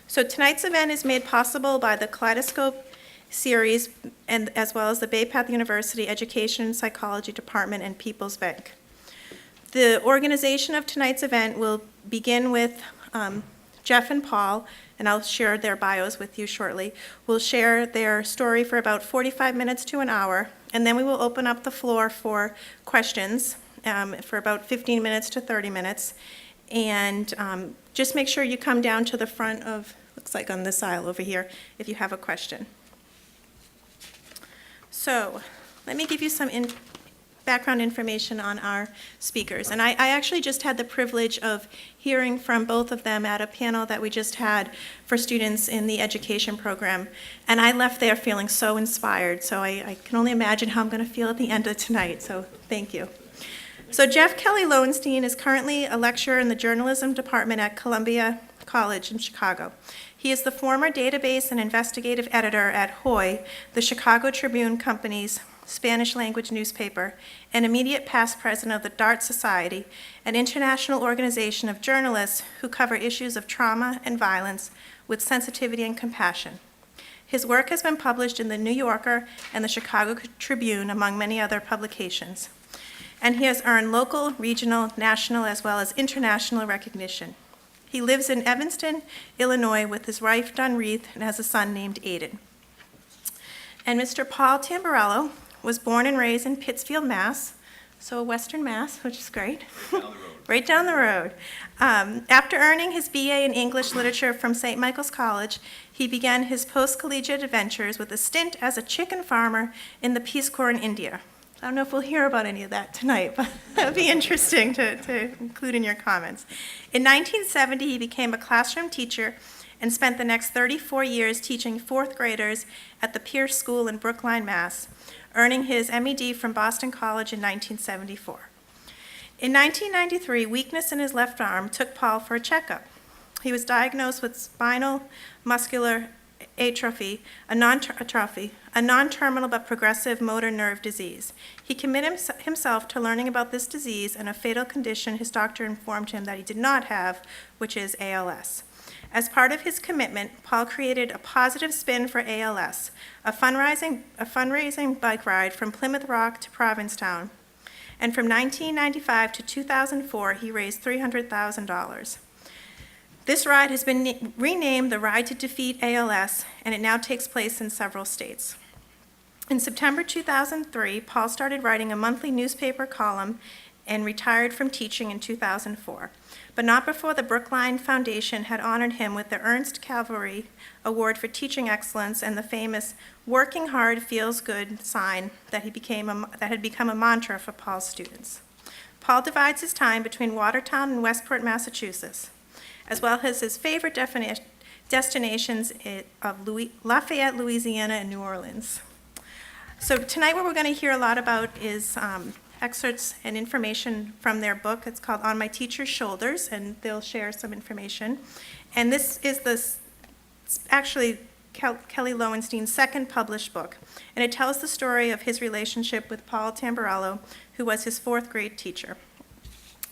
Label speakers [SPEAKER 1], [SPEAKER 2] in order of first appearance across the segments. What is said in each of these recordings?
[SPEAKER 1] So tonight's event is made possible by the Kaleidoscope series and as well as the Bay Path University Education and Psychology Department and People's Bank. The organization of tonight's event will begin with Jeff and Paul, and I'll share their bios with you shortly. We'll share their story for about 45 minutes to an hour, and then we will open up the floor for questions for about 15 minutes to 30 minutes. And just make sure you come down to the front of, looks like on this aisle over here, if you have a question. So let me give you some background information on our speakers. And I actually just had the privilege of hearing from both of them at a panel that we just had for students in the education program. And I left there feeling so inspired. So I can only imagine how I'm going to feel at the end of tonight. So thank you. So Kelly Lowenstein is currently a lecturer in the journalism department at Columbia College in Chicago. He is the former database and investigative editor at Hoy, the Chicago Tribune Company's Spanish language newspaper, and immediate past president of the DART Society, an international organization of journalists who cover issues of trauma and violence with sensitivity and compassion. His work has been published in the New Yorker and the Chicago Tribune, among many other publications. And he has earned local, regional, national, as well as international recognition. He lives in Evanston, Illinois, with his wife, Dunreath, and has a son named Aiden. And Mr. Paul Tamburello was born and raised in Pittsfield, Mass., so Western Mass, which is great. Right down the road. After earning his BA in English Literature from St. Michael's College, he began his post-collegiate adventures with a stint as a chicken farmer in the Peace Corps in India. I don't know if we'll hear about any of that tonight, but that would be interesting to include in your comments. In 1970, he became a classroom teacher and spent the next 34 years teaching fourth graders at the Pierce School in Brookline, Mass., earning his MED from Boston College in 1974. In 1993, weakness in his left arm took Paul for a checkup. He was diagnosed with spinal muscular atrophy, a non-terminal but progressive motor nerve disease. He committed himself to learning about this disease and a fatal condition his doctor informed him that he did not have, which is ALS. As part of his commitment, Paul created a positive spin for ALS, a fundraising bike ride from Plymouth Rock to Provincetown. And from 1995 to 2004, he raised $300,000. This ride has been renamed the Ride to Defeat ALS, and it now takes place in several states. In September 2003, Paul started writing a monthly newspaper column and retired from teaching in 2004, but not before the Brookline Foundation had honored him with the Ernst Cavalry Award for Teaching Excellence and the famous "Working Hard Feels Good" sign that had become a mantra for Paul's students. Paul divides his time between Watertown and Westport, Massachusetts, as well as his favorite destinations of Lafayette, Louisiana, and New Orleans. So tonight what we're going to hear a lot about is excerpts and information from their book. It's called On My Teacher's Shoulders, and they'll share some information. And this is actually Kelly Lowenstein's second published book, and it tells the story of his relationship with Paul Tamburello, who was his fourth grade teacher.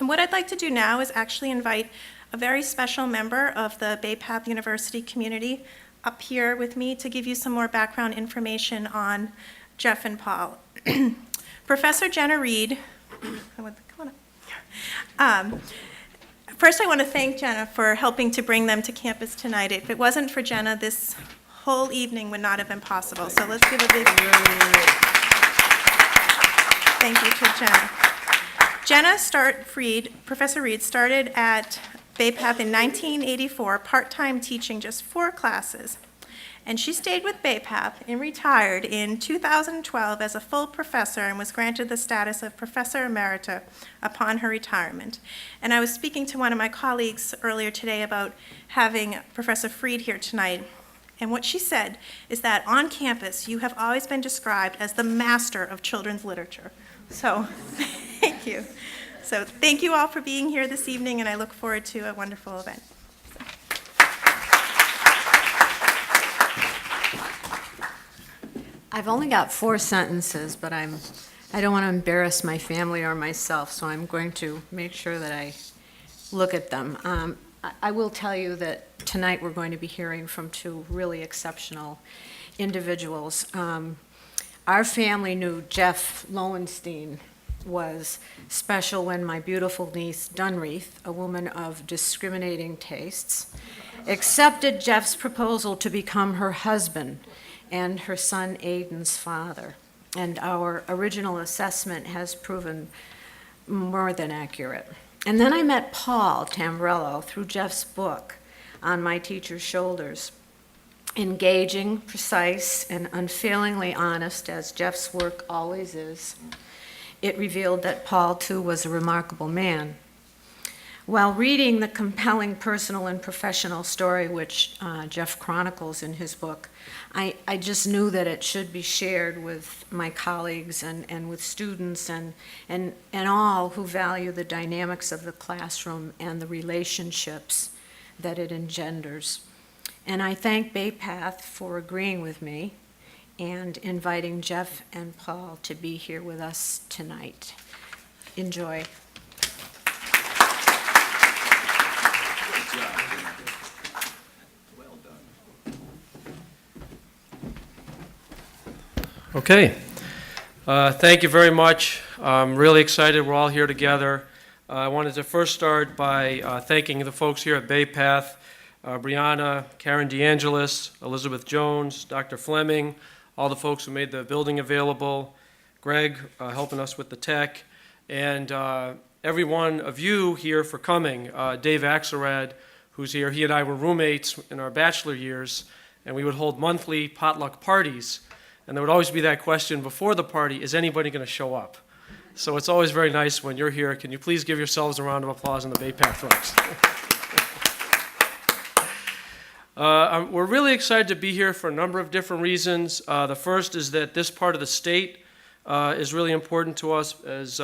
[SPEAKER 1] And what I'd like to do now is actually invite a very special member of the Bay Path University community up here with me to give you some more background information on Jeff and Paul. Professor Jenna Reed, come on up. First I want to thank Jenna for helping to bring them to campus tonight. If it wasn't for Jenna, this whole evening would not have been possible. So let's give a big thank you to Jenna. Professor Reed started at Bay Path in 1984, part-time teaching just 4 classes. And she stayed with Bay Path and retired in 2012 as a full professor and was granted the status of Professor Emerita upon her retirement. And I was speaking to one of my colleagues earlier today about having Professor Freed here tonight. And what she said is that on campus, you have always been described as the master of children's literature. So thank you. So thank you all for being here this evening, and I look forward to a wonderful event.
[SPEAKER 2] I've only got 4 sentences, but I don't want to embarrass my family or myself, so I'm going to make sure that I look at them. I will tell you that tonight we're going to be hearing from two really exceptional individuals. Our family knew Jeff Lowenstein was special when my beautiful niece Dunreath, a woman of discriminating tastes, accepted Jeff's proposal to become her husband and her son Aiden's father. And our original assessment has proven more than accurate. And then I met Paul Tamburello through Jeff's book, On My Teacher's Shoulders. Engaging, precise, and unfailingly honest, as Jeff's work always is, it revealed that Paul, too, was a remarkable man. While reading the compelling personal and professional story which Jeff chronicles in his book, I just knew that it should be shared with my colleagues and with students and all who value the dynamics of the classroom and the relationships that it engenders. And I thank Bay Path for agreeing with me and inviting Jeff and Paul to be here with us tonight. Enjoy.
[SPEAKER 3] Okay. Thank you very much. I'm really excited we're all here together. I wanted to first start by thanking the folks here at Bay Path, Brianna, Karen DeAngelis, Elizabeth Jones, Dr. Fleming, all the folks who made the building available, Greg helping us with the tech, and every one of you here for coming. Dave Axelrad, who's here, he and I were roommates in our bachelor years, and we would hold monthly potluck parties. And there would always be that question before the party, is anybody going to show up? So it's always very nice when you're here. Can you please give yourselves a round of applause in the Bay Path folks? We're really excited to be here for a number of different reasons. The first is that this part of the state is really important to us. As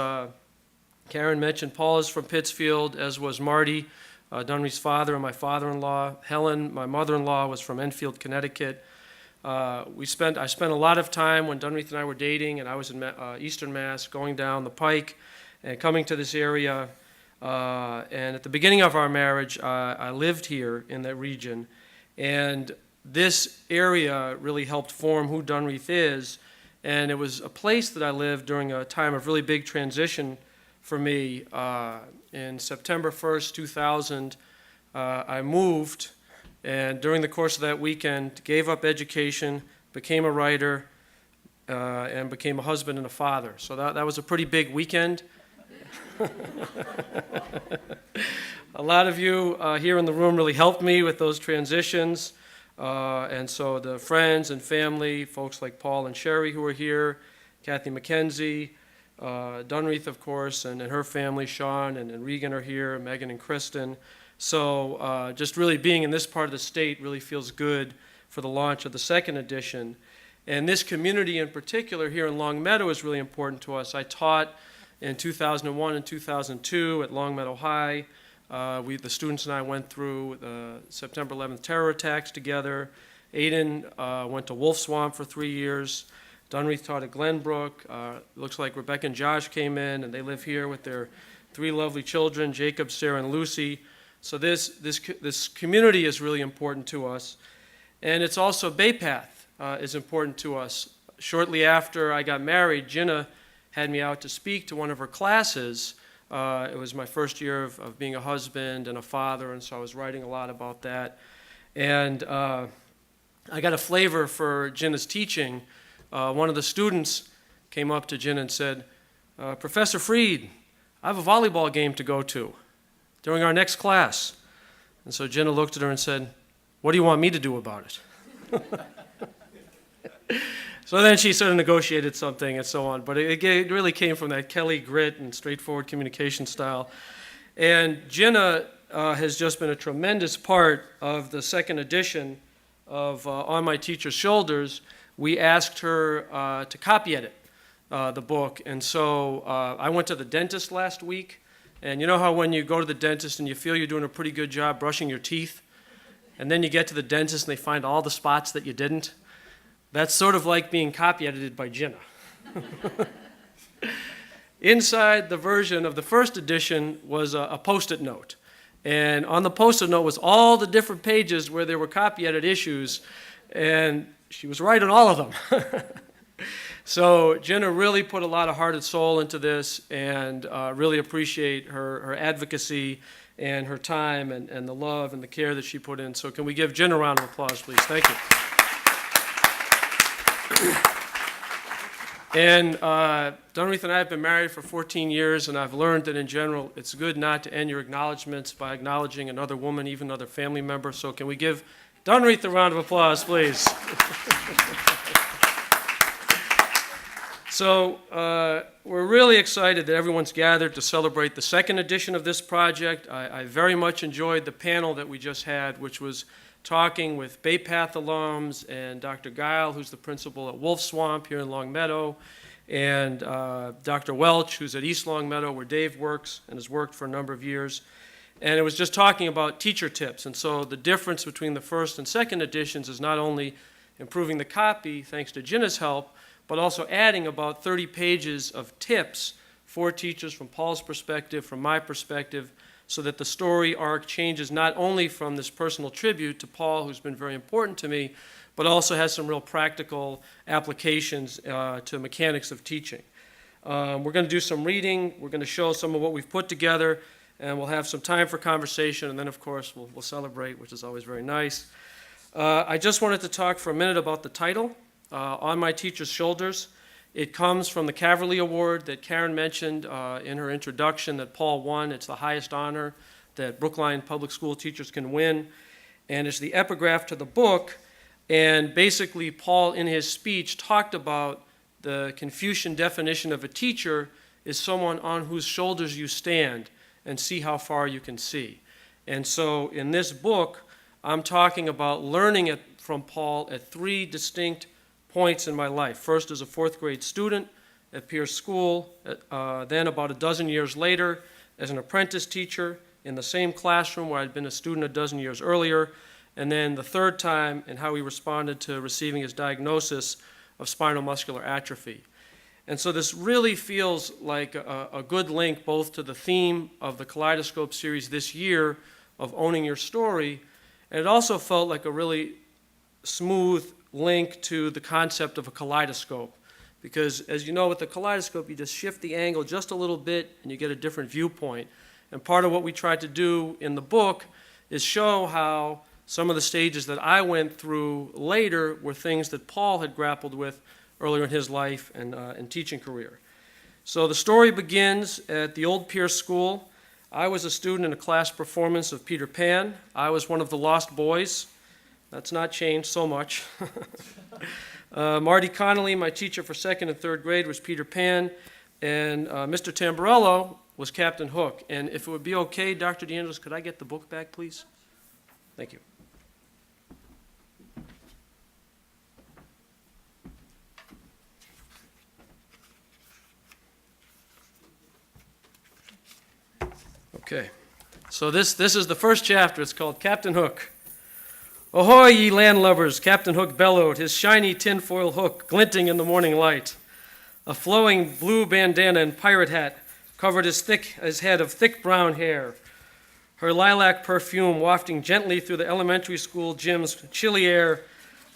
[SPEAKER 3] Karen mentioned, Paul is from Pittsfield, as was Marty, Dunreath's father, and my father-in-law. Helen, my mother-in-law, was from Enfield, Connecticut. I spent a lot of time when Dunreath and I were dating, and I was in Eastern Mass, going down the Pike and coming to this area. And at the beginning of our marriage, I lived here in that region. And this area really helped form who Dunreath is. And it was a place that I lived during a time of really big transition for me. In September 1st, 2000, I moved. And during the course of that weekend, gave up education, became a writer, and became a husband and a father. So that was a pretty big weekend. A lot of you here in the room really helped me with those transitions. And so the friends and family, folks like Paul and Sherry who are here, Kathy McKenzie, Dunreath, of course, and her family, Sean and Regan are here, Megan and Kristen. So just really being in this part of the state really feels good for the launch of the second edition. And this community in particular here in Long Meadow is really important to us. I taught in 2001 and 2002 at Long Meadow High. The students and I went through the September 11th terror attacks together. Aiden went to Wolf Swamp for 3 years. Dunreath taught at Glenbrook. Looks like Rebecca and Josh came in, and they live here with their 3 lovely children, Jacob, Sarah, and Lucy. So this community is really important to us. And it's also Bay Path is important to us. Shortly after I got married, Jenna had me out to speak to one of her classes. It was my first year of being a husband and a father, and so I was writing a lot about that. And I got a flavor for Jenna's teaching. One of the students came up to Jenna and said, Professor Freed, I have a volleyball game to go to during our next class. And so Jenna looked at her and said, what do you want me to do about it? So then she sort of negotiated something and so on. But it really came from that Kelly grit and straightforward communication style. And Jenna has just been a tremendous part of the second edition of On My Teacher's Shoulders. We asked her to copy edit the book. And so I went to the dentist last week. And you know how when you go to the dentist and you feel you're doing a pretty good job brushing your teeth, and then you get to the dentist and they find all the spots that you didn't? That's sort of like being copy edited by Jenna. Inside the version of the first edition was a Post-it note. And on the Post-it note was all the different pages where there were copy edit issues, and she was right on all of them. So Jenna really put a lot of heart and soul into this, and really appreciate her advocacy and her time and the love and the care that she put in. So can we give Jenna a round of applause, please? Thank you. And Dunreath and I have been married for 14 years, and I've learned that in general it's good not to end your acknowledgments by acknowledging another woman, even another family member. So can we give Dunreath a round of applause, please? So we're really excited that everyone's gathered to celebrate the second edition of this project. I very much enjoyed the panel that we just had, which was talking with Bay Path alums and Dr. Guile, who's the principal at Wolf Swamp here in Long Meadow, and Dr. Welch, who's at East Long Meadow, where Dave works and has worked for a number of years. And it was just talking about teacher tips. And so the difference between the first and second editions is not only improving the copy, thanks to Jenna's help, but also adding about 30 pages of tips for teachers from Paul's perspective, from my perspective, so that the story arc changes not only from this personal tribute to Paul, who's been very important to me, but also has some real practical applications to mechanics of teaching. We're going to do some reading. We're going to show some of what we've put together, and we'll have some time for conversation, and then, of course, we'll celebrate, which is always very nice. I just wanted to talk for a minute about the title, On My Teacher's Shoulders. It comes from the Caverly Award that Karen mentioned in her introduction that Paul won. It's the highest honor that Brookline public school teachers can win, and it's the epigraph to the book. And basically, Paul, in his speech, talked about the Confucian definition of a teacher is someone on whose shoulders you stand and see how far you can see. And so in this book, I'm talking about learning it from Paul at three distinct points in my life. First as a fourth grade student at Pierce School, then about a dozen years later as an apprentice teacher in the same classroom where I'd been a student a dozen years earlier, and then the third time in how he responded to receiving his diagnosis of spinal muscular atrophy. And so this really feels like a good link both to the theme of the Kaleidoscope series this year of owning your story, and it also felt like a really smooth link to the concept of a kaleidoscope. Because as you know, with the kaleidoscope, you just shift the angle just a little bit and you get a different viewpoint. And part of what we tried to do in the book is show how some of the stages that I went through later were things that Paul had grappled with earlier in his life and teaching career. So the story begins at the old Pierce School. I was a student in a class performance of Peter Pan. I was one of the lost boys. That's not changed so much. Marty Connolly, my teacher for second and third grade, was Peter Pan, and Mr. Tamburello was Captain Hook. And if it would be okay, Dr. DeAngelis, could I get the book back, please? Thank you. Okay, so this is the first chapter. It's called Captain Hook. Ahoy, ye landlubbers, Captain Hook bellowed, his shiny tinfoil hook glinting in the morning light. A flowing blue bandana and pirate hat covered his head of thick brown hair. Her lilac perfume wafting gently through the elementary school gym's chilly air,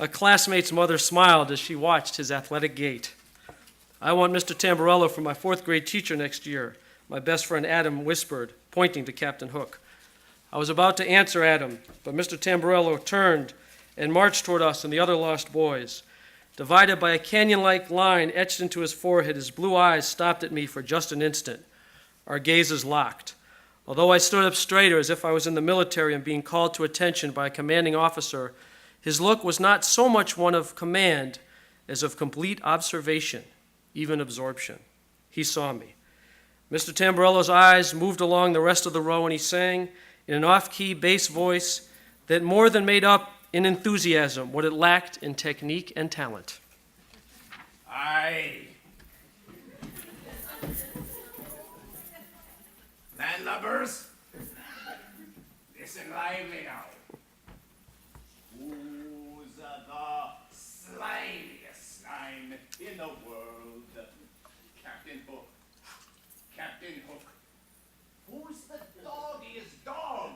[SPEAKER 3] a classmate's mother smiled as she watched his athletic gait. I want Mr. Tamburello for my fourth grade teacher next year, my best friend Adam whispered, pointing to Captain Hook. I was about to answer Adam, but Mr. Tamburello turned and marched toward us and the other lost boys. Divided by a canyon-like line etched into his forehead, his blue eyes stopped at me for just an instant. Our gazes locked. Although I stood up straighter as if I was in the military and being called to attention by a commanding officer, his look was not so much one of command as of complete observation, even absorption. He saw me. Mr. Tamburello's eyes moved along the rest of the row, and he sang in an off-key bass voice that more than made up in enthusiasm what it lacked in technique and talent.
[SPEAKER 4] Aye. Landlubbers, listen lively now. Who's the slimiest slime in the world? Captain Hook. Captain Hook. Who's the doggiest dog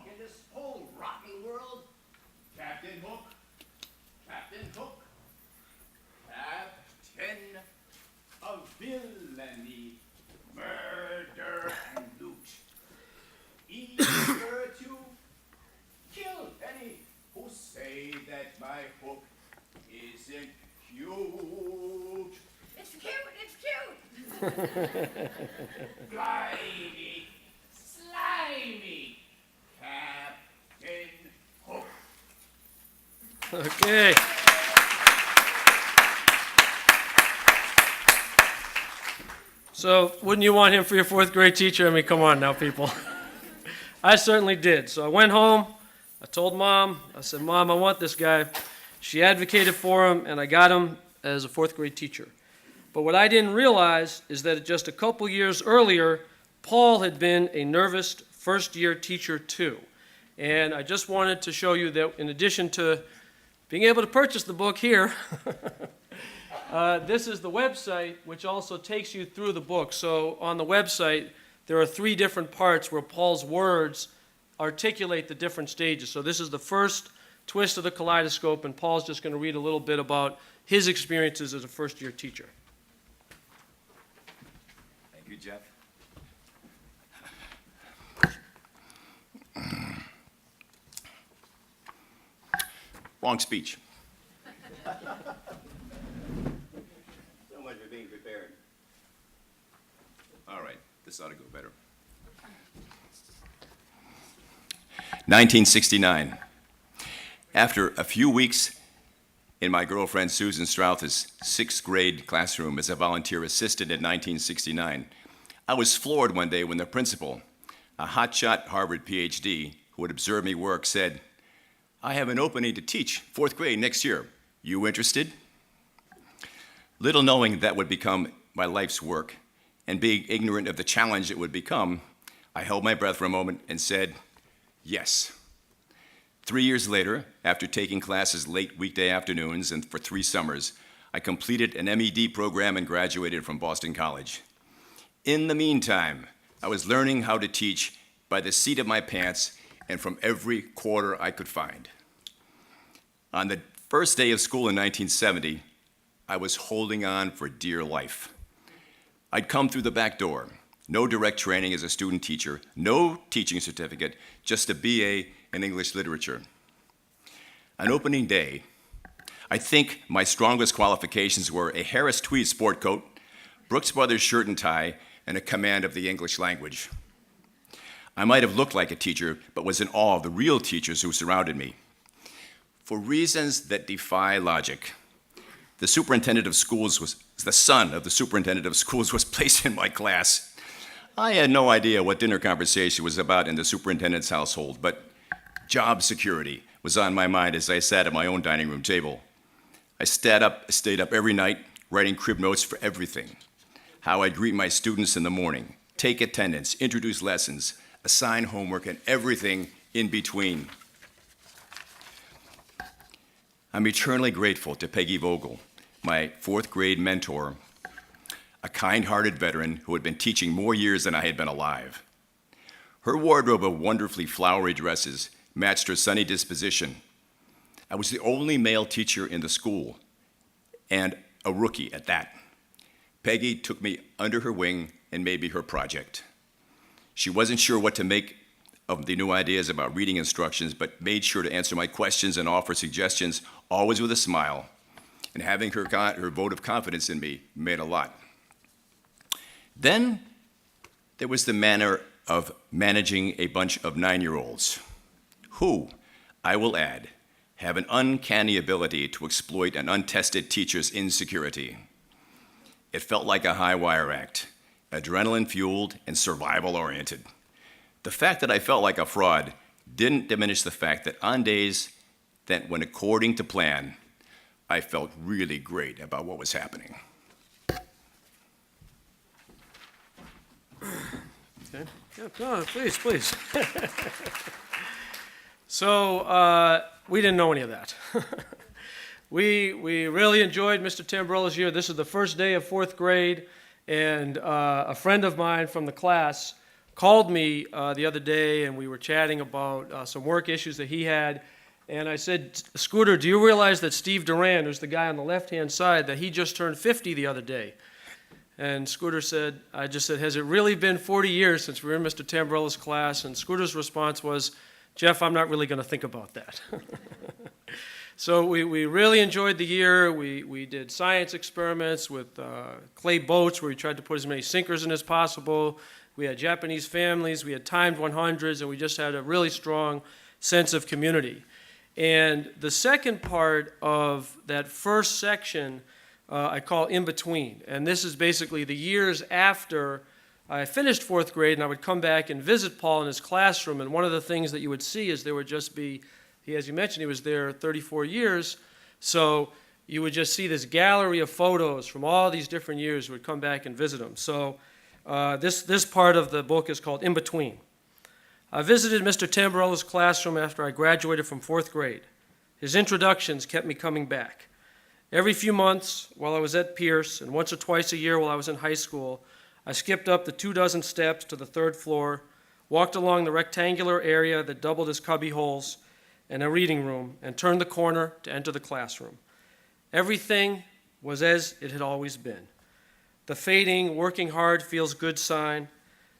[SPEAKER 4] that my hook isn't cute.
[SPEAKER 5] It's cute, it's cute.
[SPEAKER 4] Slimy, slimy, Captain Hook.
[SPEAKER 3] Okay. So, wouldn't you want him for your fourth grade teacher? I mean, come on now, people. I certainly did. So I went home, I told Mom, I said, Mom, I want this guy. She advocated for him, and I got him as a fourth grade teacher. But what I didn't realize is that just a couple years earlier, Paul had been a nervous first-year teacher too. And I just wanted to show you that in addition to being able to purchase the book here, this is the website, which also takes you through the book. So on the website, there are 3 different parts where Paul's words articulate the different stages. So this is the first twist of the kaleidoscope, and Paul's just going to read a little bit about his experiences as a first-year teacher.
[SPEAKER 6] Thank you, Jeff. Long speech. So much for being prepared. All right, this ought to go better. 1969. After a few weeks in my girlfriend Susan Strauth's 6th grade classroom as a volunteer assistant in 1969, I was floored one day when the principal, a hotshot Harvard PhD who had observed me work, said, "I have an opening to teach 4th grade next year. You interested?" Little knowing that would become my life's work, and being ignorant of the challenge it would become, I held my breath for a moment and said, yes. 3 years later, after taking classes late weekday afternoons and for 3 summers, I completed an MED program and graduated from Boston College. In the meantime, I was learning how to teach by the seat of my pants and from every quarter I could find. On the first day of school in 1970, I was holding on for dear life. I'd come through the back door. No direct training as a student teacher, no teaching certificate, just a BA in English literature. On opening day, I think my strongest qualifications were a Harris tweed sport coat, Brooks Brothers shirt and tie, and a command of the English language. I might have looked like a teacher, but was in awe of the real teachers who surrounded me. For reasons that defy logic, the superintendent of schools was, the son of the superintendent of schools was placed in my class. I had no idea what dinner conversation was about in the superintendent's household, but job security was on my mind as I sat at my own dining room table. I stayed up every night, writing crib notes for everything. How I'd greet my students in the morning, take attendance, introduce lessons, assign homework, and everything in between. I'm eternally grateful to Peggy Vogel, my 4th grade mentor, a kind-hearted veteran who had been teaching more years than I had been alive. Her wardrobe of wonderfully flowery dresses matched her sunny disposition. I was the only male teacher in the school, and a rookie at that. Peggy took me under her wing and made me her project. She wasn't sure what to make of the new ideas about reading instructions, but made sure to answer my questions and offer suggestions, always with a smile. And having her vote of confidence in me meant a lot. Then there was the manner of managing a bunch of 9-year-olds who, I will add, have an uncanny ability to exploit an untested teacher's insecurity. It felt like a high-wire act, adrenaline-fueled and survival-oriented. The fact that I felt like a fraud didn't diminish the fact that on days that when according to plan, I felt really great about what was happening.
[SPEAKER 3] Okay. Yeah, no, please. So we didn't know any of that. We really enjoyed Mr. Tamburello's year. This is the first day of 4th grade, and a friend of mine from the class called me the other day, and we were chatting about some work issues that he had. And I said, Scooter, do you realize that Steve Duran, who's the guy on the left-hand side, that he just turned 50 the other day? And Scooter said, I just said, has it really been 40 years since we were in Mr. Tamburello's class? And Scooter's response was, Jeff, I'm not really going to think about that. So we really enjoyed the year. We did science experiments with clay boats where we tried to put as many sinkers in as possible. We had Japanese families, we had timed 100s, and we just had a really strong sense of community. And the second part of that first section I call in between. And this is basically the years after I finished fourth grade, and I would come back and visit Paul in his classroom. And one of the things that you would see is there would just be, as you mentioned, he was there 34 years. So you would just see this gallery of photos from all these different years who would come back and visit him. So this part of the book is called In Between. I visited Mr. Tamburello's classroom after I graduated from fourth grade. His introductions kept me coming back. Every few months while I was at Pierce, and once or twice a year while I was in high school, I skipped up the 24 steps to the third floor, walked along the rectangular area that doubled as cubby holes and a reading room, and turned the corner to enter the classroom. Everything was as it had always been. The fading, working hard feels good sign,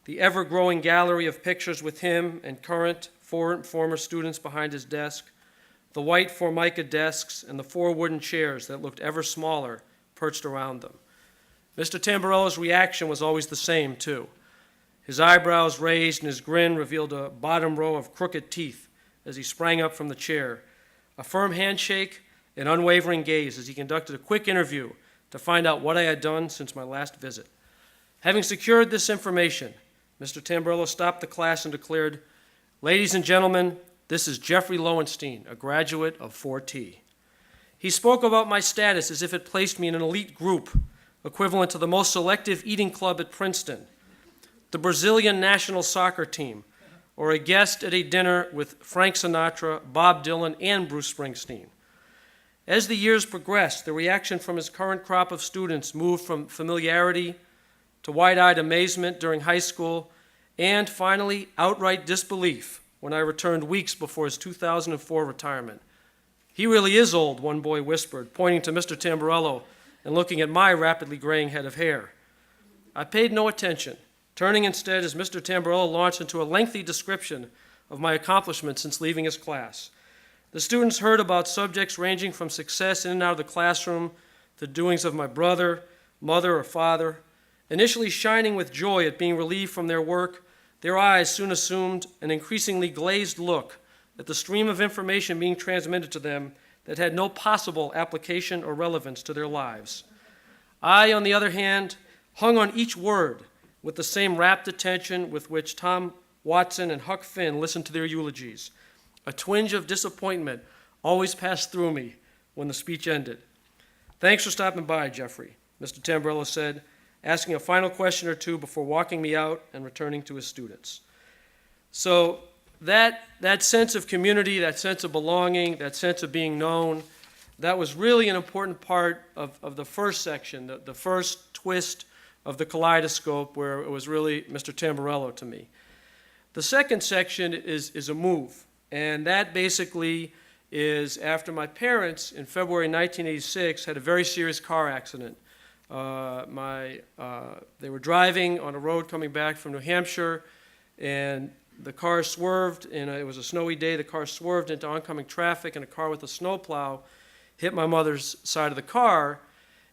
[SPEAKER 3] the ever-growing gallery of pictures with him and current former students behind his desk, the white Formica desks and the 4 wooden chairs that looked ever smaller perched around them. Mr. Tamburello's reaction was always the same, too. His eyebrows raised and his grin revealed a bottom row of crooked teeth as he sprang up from the chair, a firm handshake and unwavering gaze as he conducted a quick interview to find out what I had done since my last visit. Having secured this information, Mr. Tamburello stopped the class and declared, "Ladies and gentlemen, this is Jeffrey Lowenstein, a graduate of 4T. He spoke about my status as if it placed me in an elite group, equivalent to the most selective eating club at Princeton, the Brazilian national soccer team, or a guest at a dinner with Frank Sinatra, Bob Dylan, and Bruce Springsteen. As the years progressed, the reaction from his current crop of students moved from familiarity to wide-eyed amazement during high school, and finally, outright disbelief when I returned weeks before his 2004 retirement. He really is old, one boy whispered, pointing to Mr. Tamburello and looking at my rapidly graying head of hair. I paid no attention, turning instead as Mr. Tamburello launched into a lengthy description of my accomplishments since leaving his class. The students heard about subjects ranging from success in and out of the classroom, the doings of my brother, mother, or father. Initially shining with joy at being relieved from their work, their eyes soon assumed an increasingly glazed look at the stream of information being transmitted to them that had no possible application or relevance to their lives. I, on the other hand, hung on each word with the same rapt attention with which Tom Watson and Huck Finn listened to their eulogies. A twinge of disappointment always passed through me when the speech ended. "Thanks for stopping by, Jeffrey," Mr. Tamburello said, asking a final question or two before walking me out and returning to his students. So that sense of community, that sense of belonging, that sense of being known, that was really an important part of the first section, the first twist of the kaleidoscope where it was really Mr. Tamburello to me. The second section is a move, and that basically is after my parents in February 1986 had a very serious car accident. They were driving on a road coming back from New Hampshire, and the car swerved, and it was a snowy day. The car swerved into oncoming traffic, and a car with a snowplow hit my mother's side of the car.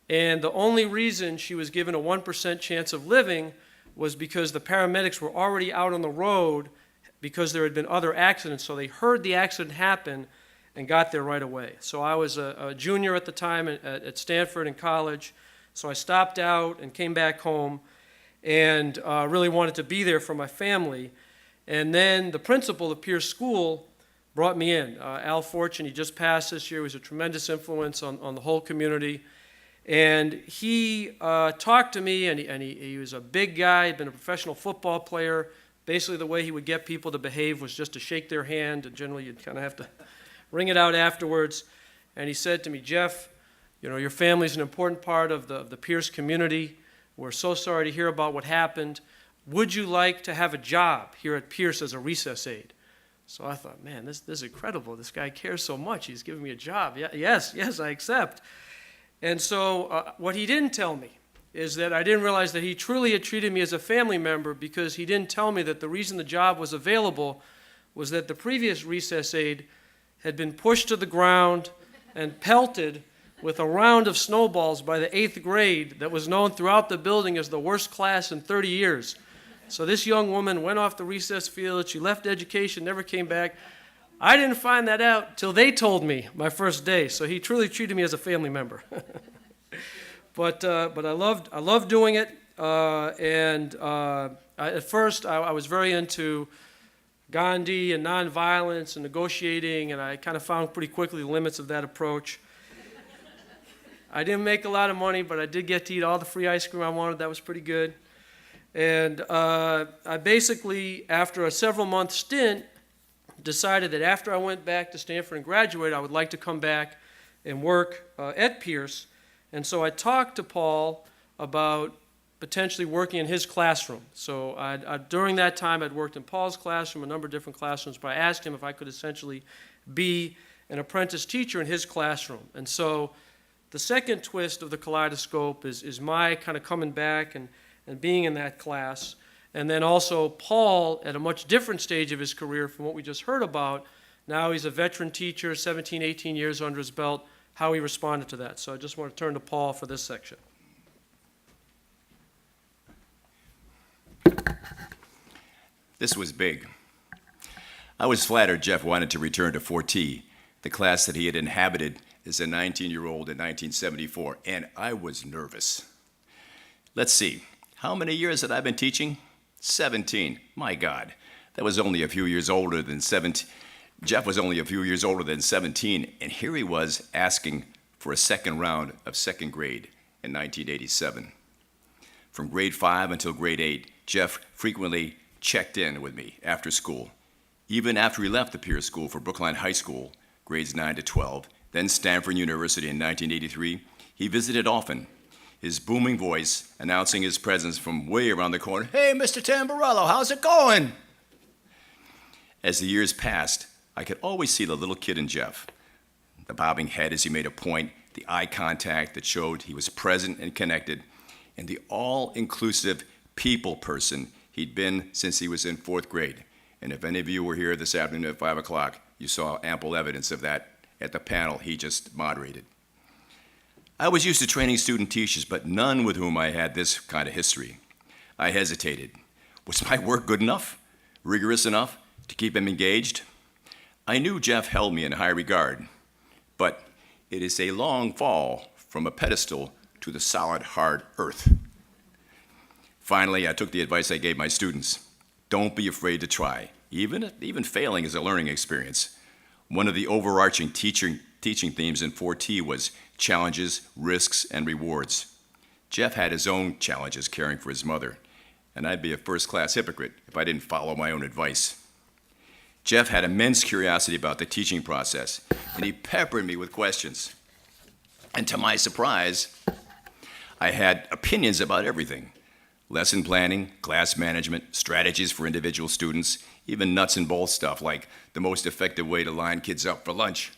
[SPEAKER 3] And the only reason she was given a 1% chance of living was because the paramedics were already out on the road because there had been other accidents. So they heard the accident happen and got there right away. So I was a junior at the time at Stanford in college. So I stopped out and came back home and really wanted to be there for my family. And then the principal of Pierce School brought me in. Al Fortune, he just passed this year. He was a tremendous influence on the whole community. And he talked to me, and he was a big guy. He'd been a professional football player. Basically, the way he would get people to behave was just to shake their hand, and generally you'd kind of have to wring it out afterwards. And he said to me, "Jeff, you know, your family's an important part of the Pierce community. We're so sorry to hear about what happened. Would you like to have a job here at Pierce as a recess aide?" So I thought, man, this is incredible. This guy cares so much. He's giving me a job. Yes, I accept. And so what he didn't tell me is that I didn't realize that he truly had treated me as a family member, because he didn't tell me that the reason the job was available was that the previous recess aide had been pushed to the ground and pelted with a round of snowballs by the 8th grade that was known throughout the building as the worst class in 30 years. So this young woman went off the recess field. She left education, never came back. I didn't find that out till they told me my first day. So he truly treated me as a family member. But I loved doing it. At first, I was very into Gandhi and nonviolence and negotiating, and I kind of found pretty quickly the limits of that approach. I didn't make a lot of money, but I did get to eat all the free ice cream I wanted. That was pretty good. And I basically, after a several-month stint, decided that after I went back to Stanford and graduated, I would like to come back and work at Pierce. And so I talked to Paul about potentially working in his classroom. So during that time, I'd worked in Paul's classroom, a number of different classrooms, but I asked him if I could essentially be an apprentice teacher in his classroom. And so the second twist of the Kaleidoscope is my kind of coming back and being in that class. And then also Paul, at a much different stage of his career from what we just heard about, now he's a veteran teacher, 17, 18 years under his belt, how he responded to that. So I just want to turn to Paul for this section.
[SPEAKER 6] This was big. I was flattered Jeff wanted to return to 4T, the class that he had inhabited as a 19-year-old in 1974, and I was nervous. Let's see, how many years had I been teaching? 17. My God, that was only a few years older than 17. Jeff was only a few years older than 17, and here he was asking for a second round of second grade in 1987. From grade 5 until grade 8, Jeff frequently checked in with me after school. Even after he left the Pierce School for Brookline High School, grades 9 to 12, then Stanford University in 1983, he visited often, his booming voice announcing his presence from way around the corner. "Hey, Mr. Tamburello, how's it going?" As the years passed, I could always see the little kid in Jeff, the bobbing head as he made a point, the eye contact that showed he was present and connected, and the all-inclusive people person he'd been since he was in 4th grade. And if any of you were here this afternoon at 5 o'clock, you saw ample evidence of that at the panel he just moderated. I was used to training student teachers, but none with whom I had this kind of history. I hesitated. Was my work good enough, rigorous enough to keep him engaged? I knew Jeff held me in high regard, but it is a long fall from a pedestal to the solid, hard earth. Finally, I took the advice I gave my students. Don't be afraid to try. Even failing is a learning experience. One of the overarching teaching themes in 4T was challenges, risks, and rewards. Jeff had his own challenges caring for his mother, and I'd be a first-class hypocrite if I didn't follow my own advice. Jeff had immense curiosity about the teaching process, and he peppered me with questions. And to my surprise, I had opinions about everything. Lesson planning, class management, strategies for individual students, even nuts and bolts stuff like the most effective way to line kids up for lunch.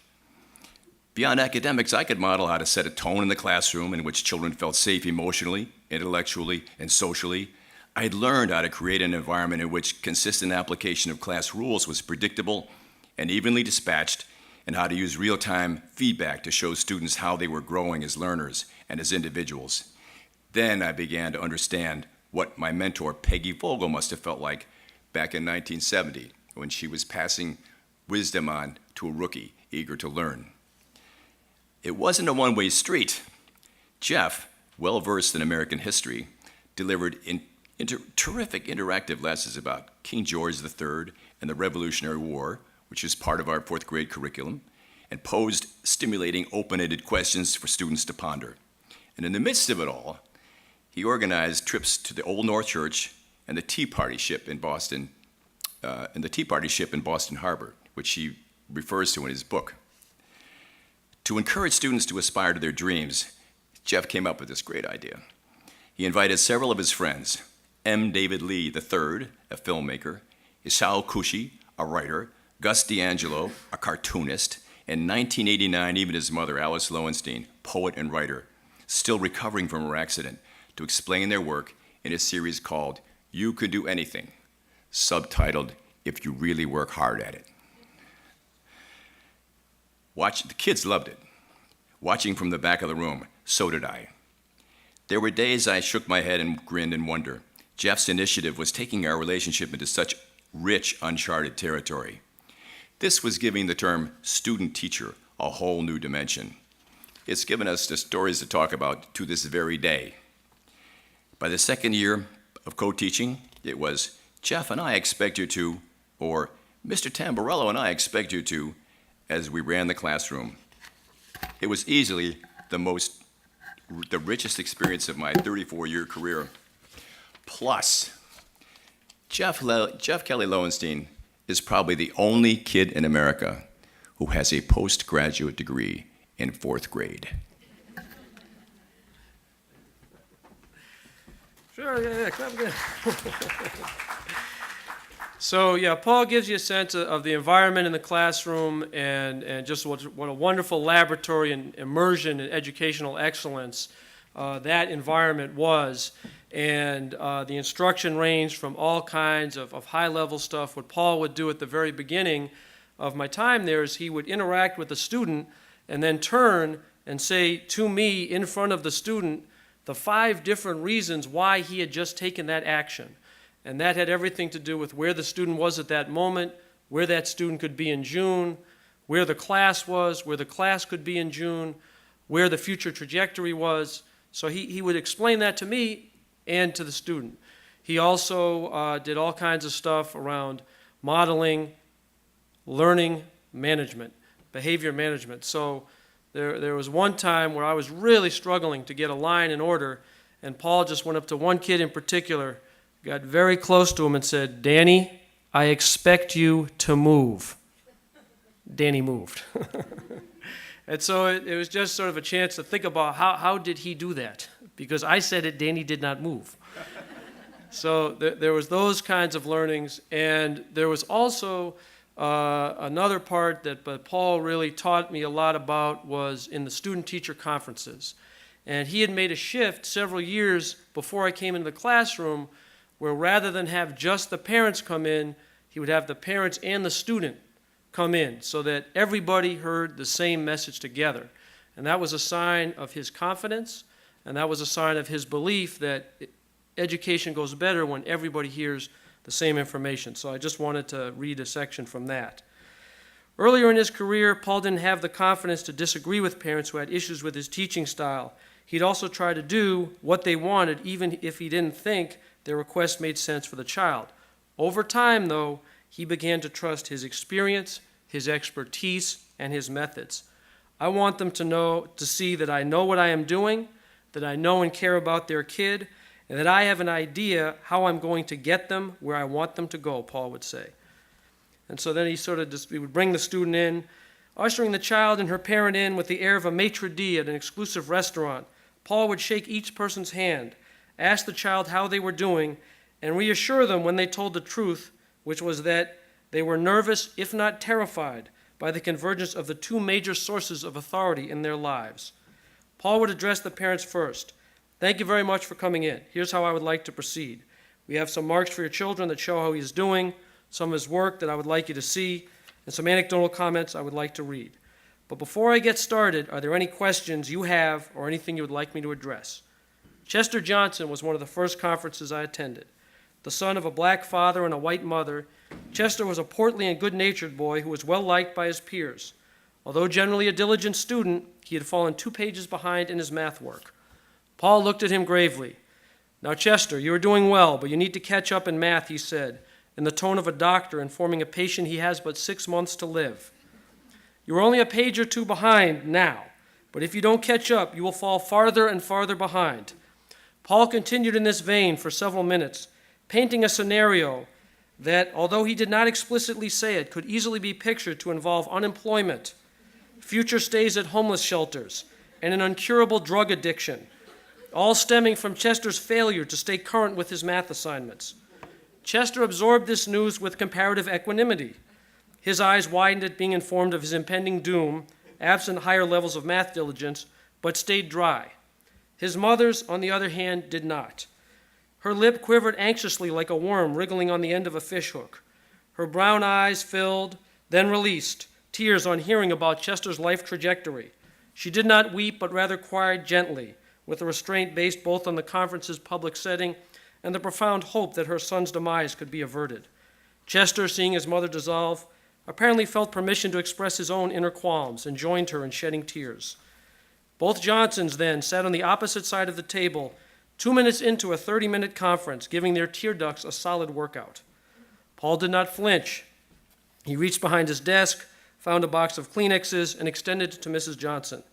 [SPEAKER 6] Beyond academics, I could model how to set a tone in the classroom in which children felt safe emotionally, intellectually, and socially. I'd learned how to create an environment in which consistent application of class rules was predictable and evenly dispatched, and how to use real-time feedback to show students how they were growing as learners and as individuals. Then I began to understand what my mentor, Peggy Vogel, must have felt like back in 1970 when she was passing wisdom on to a rookie eager to learn. It wasn't a one-way street. Jeff, well-versed in American history, delivered terrific interactive lessons about King George III and the Revolutionary War, which is part of our 4th grade curriculum, and posed stimulating open-ended questions for students to ponder. And in the midst of it all, he organized trips to the Old North Church and the Tea Party ship in Boston, Harbor, which he refers to in his book. To encourage students to aspire to their dreams, Jeff came up with this great idea. He invited several of his friends, M. David Lee III, a filmmaker, Isao Kushi, a writer, Gus D'Angelo, a cartoonist, and in 1989, even his mother, Alice Lowenstein, poet and writer, still recovering from her accident, to explain their work in a series called You Could Do Anything, subtitled If You Really Work Hard at It. The kids loved it. watching from the back of the room. So did I. There were days I shook my head and grinned in wonder. Jeff's initiative was taking our relationship into such rich, uncharted territory. This was giving the term student-teacher a whole new dimension. It's given us the stories to talk about to this very day. By the second year of co-teaching, it was, Jeff and I expect you to, or Mr. Tamburello and I expect you to, as we ran the classroom. It was easily the richest experience of my 34-year career. Plus, Jeff Kelly Lowenstein is probably the only kid in America who has a postgraduate degree in 4th grade.
[SPEAKER 3] Sure, yeah, clap again. So, yeah, Paul gives you a sense of the environment in the classroom and just what a wonderful laboratory and immersion and educational excellence that environment was. And the instruction ranged from all kinds of high-level stuff. What Paul would do at the very beginning of my time there is he would interact with the student and then turn and say to me in front of the student the 5 different reasons why he had just taken that action. And that had everything to do with where the student was at that moment, where that student could be in June, where the class was, where the class could be in June, where the future trajectory was. So he would explain that to me and to the student. He also did all kinds of stuff around modeling, learning management, behavior management. So there was one time where I was really struggling to get a line in order, and Paul just went up to one kid in particular, got very close to him and said, "Danny, I expect you to move." Danny moved. And so it was just sort of a chance to think about how did he do that? Because I said it, Danny did not move. So there was those kinds of learnings, and there was also another part that Paul really taught me a lot about was in the student-teacher conferences. And he had made a shift several years before I came into the classroom where rather than have just the parents come in, he would have the parents and the student come in so that everybody heard the same message together. And that was a sign of his confidence, and that was a sign of his belief that education goes better when everybody hears the same information. So I just wanted to read a section from that. Earlier in his career, Paul didn't have the confidence to disagree with parents who had issues with his teaching style. He'd also try to do what they wanted, even if he didn't think their request made sense for the child. Over time, though, he began to trust his experience, his expertise, and his methods. I want them to see that I know what I am doing, that I know and care about their kid, and that I have an idea how I'm going to get them where I want them to go, Paul would say. And so then he would bring the student in, ushering the child and her parent in with the air of a maitre d' at an exclusive restaurant. Paul would shake each person's hand, ask the child how they were doing, and reassure them when they told the truth, which was that they were nervous, if not terrified, by the convergence of the 2 major sources of authority in their lives. Paul would address the parents first. "Thank you very much for coming in. Here's how I would like to proceed. We have some marks for your children that show how he's doing, some of his work that I would like you to see, and some anecdotal comments I would like to read. But before I get started, are there any questions you have or anything you would like me to address?" Chester Johnson was one of the first conferences I attended. The son of a black father and a white mother, Chester was a portly and good-natured boy who was well-liked by his peers. Although generally a diligent student, he had fallen 2 pages behind in his math work. Paul looked at him gravely. "Now, Chester, you are doing well, but you need to catch up in math," he said, in the tone of a doctor informing a patient he has but 6 months to live. "You are only a page or 2 behind now, but if you don't catch up, you will fall farther and farther behind." Paul continued in this vein for several minutes, painting a scenario that, although he did not explicitly say it, could easily be pictured to involve unemployment, future stays at homeless shelters, and an incurable drug addiction, all stemming from Chester's failure to stay current with his math assignments. Chester absorbed this news with comparative equanimity. His eyes widened at being informed of his impending doom, absent higher levels of math diligence, but stayed dry. His mother's, on the other hand, did not. Her lip quivered anxiously like a worm wriggling on the end of a fishhook. Her brown eyes filled, then released, tears on hearing about Chester's life trajectory. She did not weep, but rather cried gently, with a restraint based both on the conference's public setting and the profound hope that her son's demise could be averted. Chester, seeing his mother dissolve, apparently felt permission to express his own inner qualms and joined her in shedding tears. Both Johnsons then sat on the opposite side of the table, 2 minutes into a 30-minute conference, giving their tear ducts a solid workout. Paul did not flinch. He reached behind his desk, found a box of Kleenexes, and extended it to Mrs. Johnson.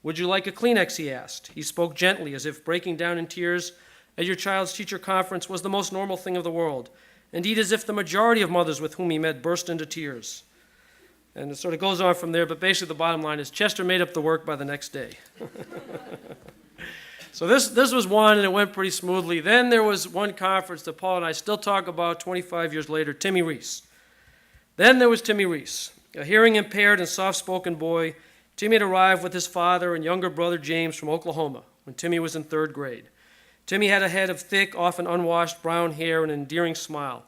[SPEAKER 3] "Would you like a Kleenex?" he asked. He spoke gently, as if breaking down in tears at your child's teacher conference was the most normal thing of the world. Indeed, as if the majority of mothers with whom he met burst into tears. And it sort of goes on from there, but basically the bottom line is Chester made up the work by the next day. So this was one, and it went pretty smoothly. Then there was one conference that Paul and I still talk about 25 years later, Timmy Reese. Then there was Timmy Reese, a hearing-impaired and soft-spoken boy. Timmy had arrived with his father and younger brother James from Oklahoma when Timmy was in 3rd grade. Timmy had a head of thick, often unwashed brown hair and an endearing smile.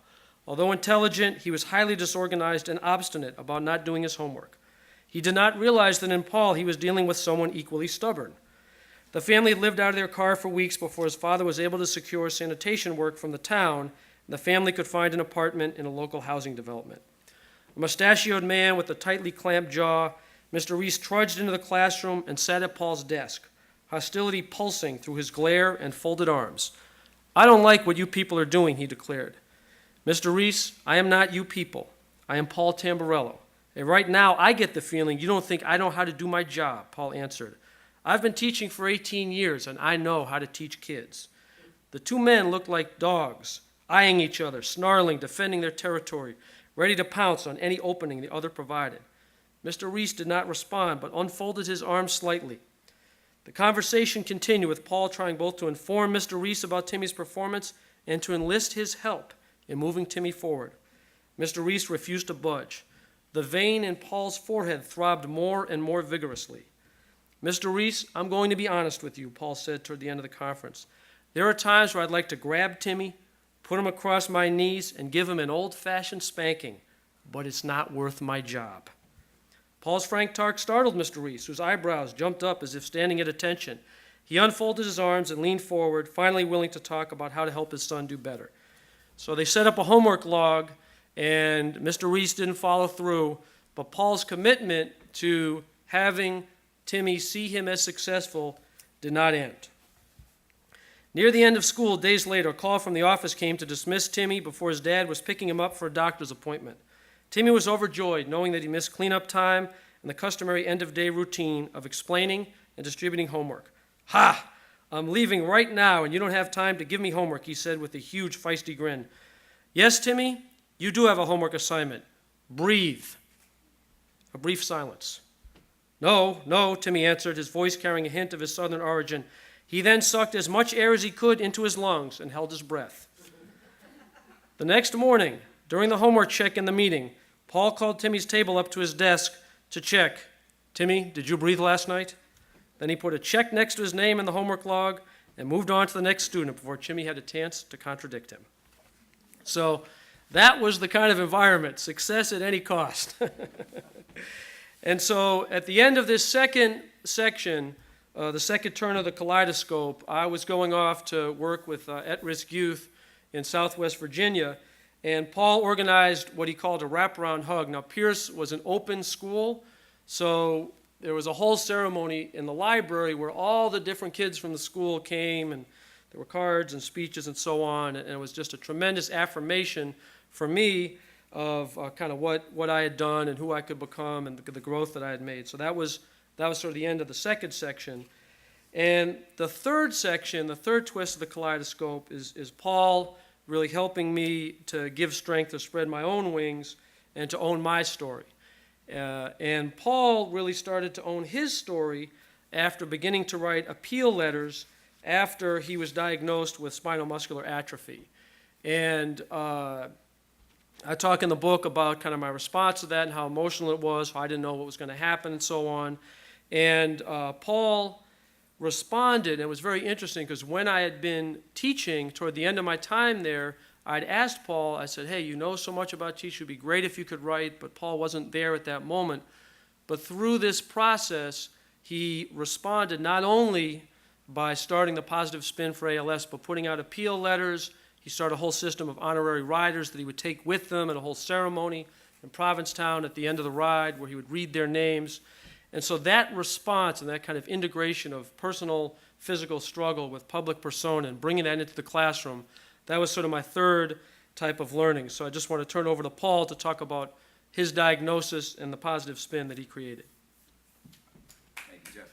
[SPEAKER 3] Although intelligent, he was highly disorganized and obstinate about not doing his homework. He did not realize that in Paul he was dealing with someone equally stubborn. The family had lived out of their car for weeks before his father was able to secure sanitation work from the town, and the family could find an apartment in a local housing development. A mustachioed man with a tightly clamped jaw, Mr. Reese trudged into the classroom and sat at Paul's desk, hostility pulsing through his glare and folded arms. "I don't like what you people are doing," he declared. "Mr. Reese, I am not you people. I am Paul Tamburello. And right now I get the feeling you don't think I know how to do my job," Paul answered. "I've been teaching for 18 years, and I know how to teach kids." The two men looked like dogs, eyeing each other, snarling, defending their territory, ready to pounce on any opening the other provided. Mr. Reese did not respond, but unfolded his arms slightly. The conversation continued, with Paul trying both to inform Mr. Reese about Timmy's performance and to enlist his help in moving Timmy forward. Mr. Reese refused to budge. The vein in Paul's forehead throbbed more and more vigorously. "Mr. Reese, I'm going to be honest with you," Paul said toward the end of the conference. "There are times where I'd like to grab Timmy, put him across my knees, and give him an old-fashioned spanking, but it's not worth my job." Paul's frank talk startled Mr. Reese, whose eyebrows jumped up as if standing at attention. He unfolded his arms and leaned forward, finally willing to talk about how to help his son do better. So they set up a homework log, and Mr. Reese didn't follow through, but Paul's commitment to having Timmy see him as successful did not end. Near the end of school, days later, a call from the office came to dismiss Timmy before his dad was picking him up for a doctor's appointment. Timmy was overjoyed, knowing that he missed cleanup time and the customary end-of-day routine of explaining and distributing homework. "Ha! I'm leaving right now, and you don't have time to give me homework," he said with a huge, feisty grin. "Yes, Timmy, you do have a homework assignment. Breathe." A brief silence. "No, no," Timmy answered, his voice carrying a hint of his southern origin. He then sucked as much air as he could into his lungs and held his breath. The next morning, during the homework check in the meeting, Paul called Timmy's table up to his desk to check. "Timmy, did you breathe last night?" Then he put a check next to his name in the homework log and moved on to the next student before Timmy had a chance to contradict him. So that was the kind of environment, success at any cost. And so at the end of this second section, the second turn of the kaleidoscope, I was going off to work with at-risk youth in Southwest Virginia, and Paul organized what he called a wraparound hug. Now, Pierce was an open school, so there was a whole ceremony in the library where all the different kids from the school came, and there were cards and speeches and so on, and it was just a tremendous affirmation for me of kind of what I had done and who I could become and the growth that I had made. So that was sort of the end of the second section. And the third section, the third twist of the kaleidoscope, is Paul really helping me to give strength to spread my own wings and to own my story. And Paul really started to own his story after beginning to write appeal letters after he was diagnosed with spinal muscular atrophy. And I talk in the book about kind of my response to that and how emotional it was, how I didn't know what was going to happen and so on. And Paul responded, and it was very interesting because when I had been teaching toward the end of my time there, I'd asked Paul, I said, "Hey, you know so much about teaching, it would be great if you could write," but Paul wasn't there at that moment. But through this process, he responded not only by starting the Positive Spin for ALS, but putting out appeal letters. He started a whole system of honorary riders that he would take with them, and a whole ceremony in Provincetown at the end of the ride where he would read their names. And so that response and that kind of integration of personal physical struggle with public persona and bringing that into the classroom, that was sort of my third type of learning. So I just want to turn over to Paul to talk about his diagnosis and the positive spin that he created.
[SPEAKER 6] Thank you, Jeff.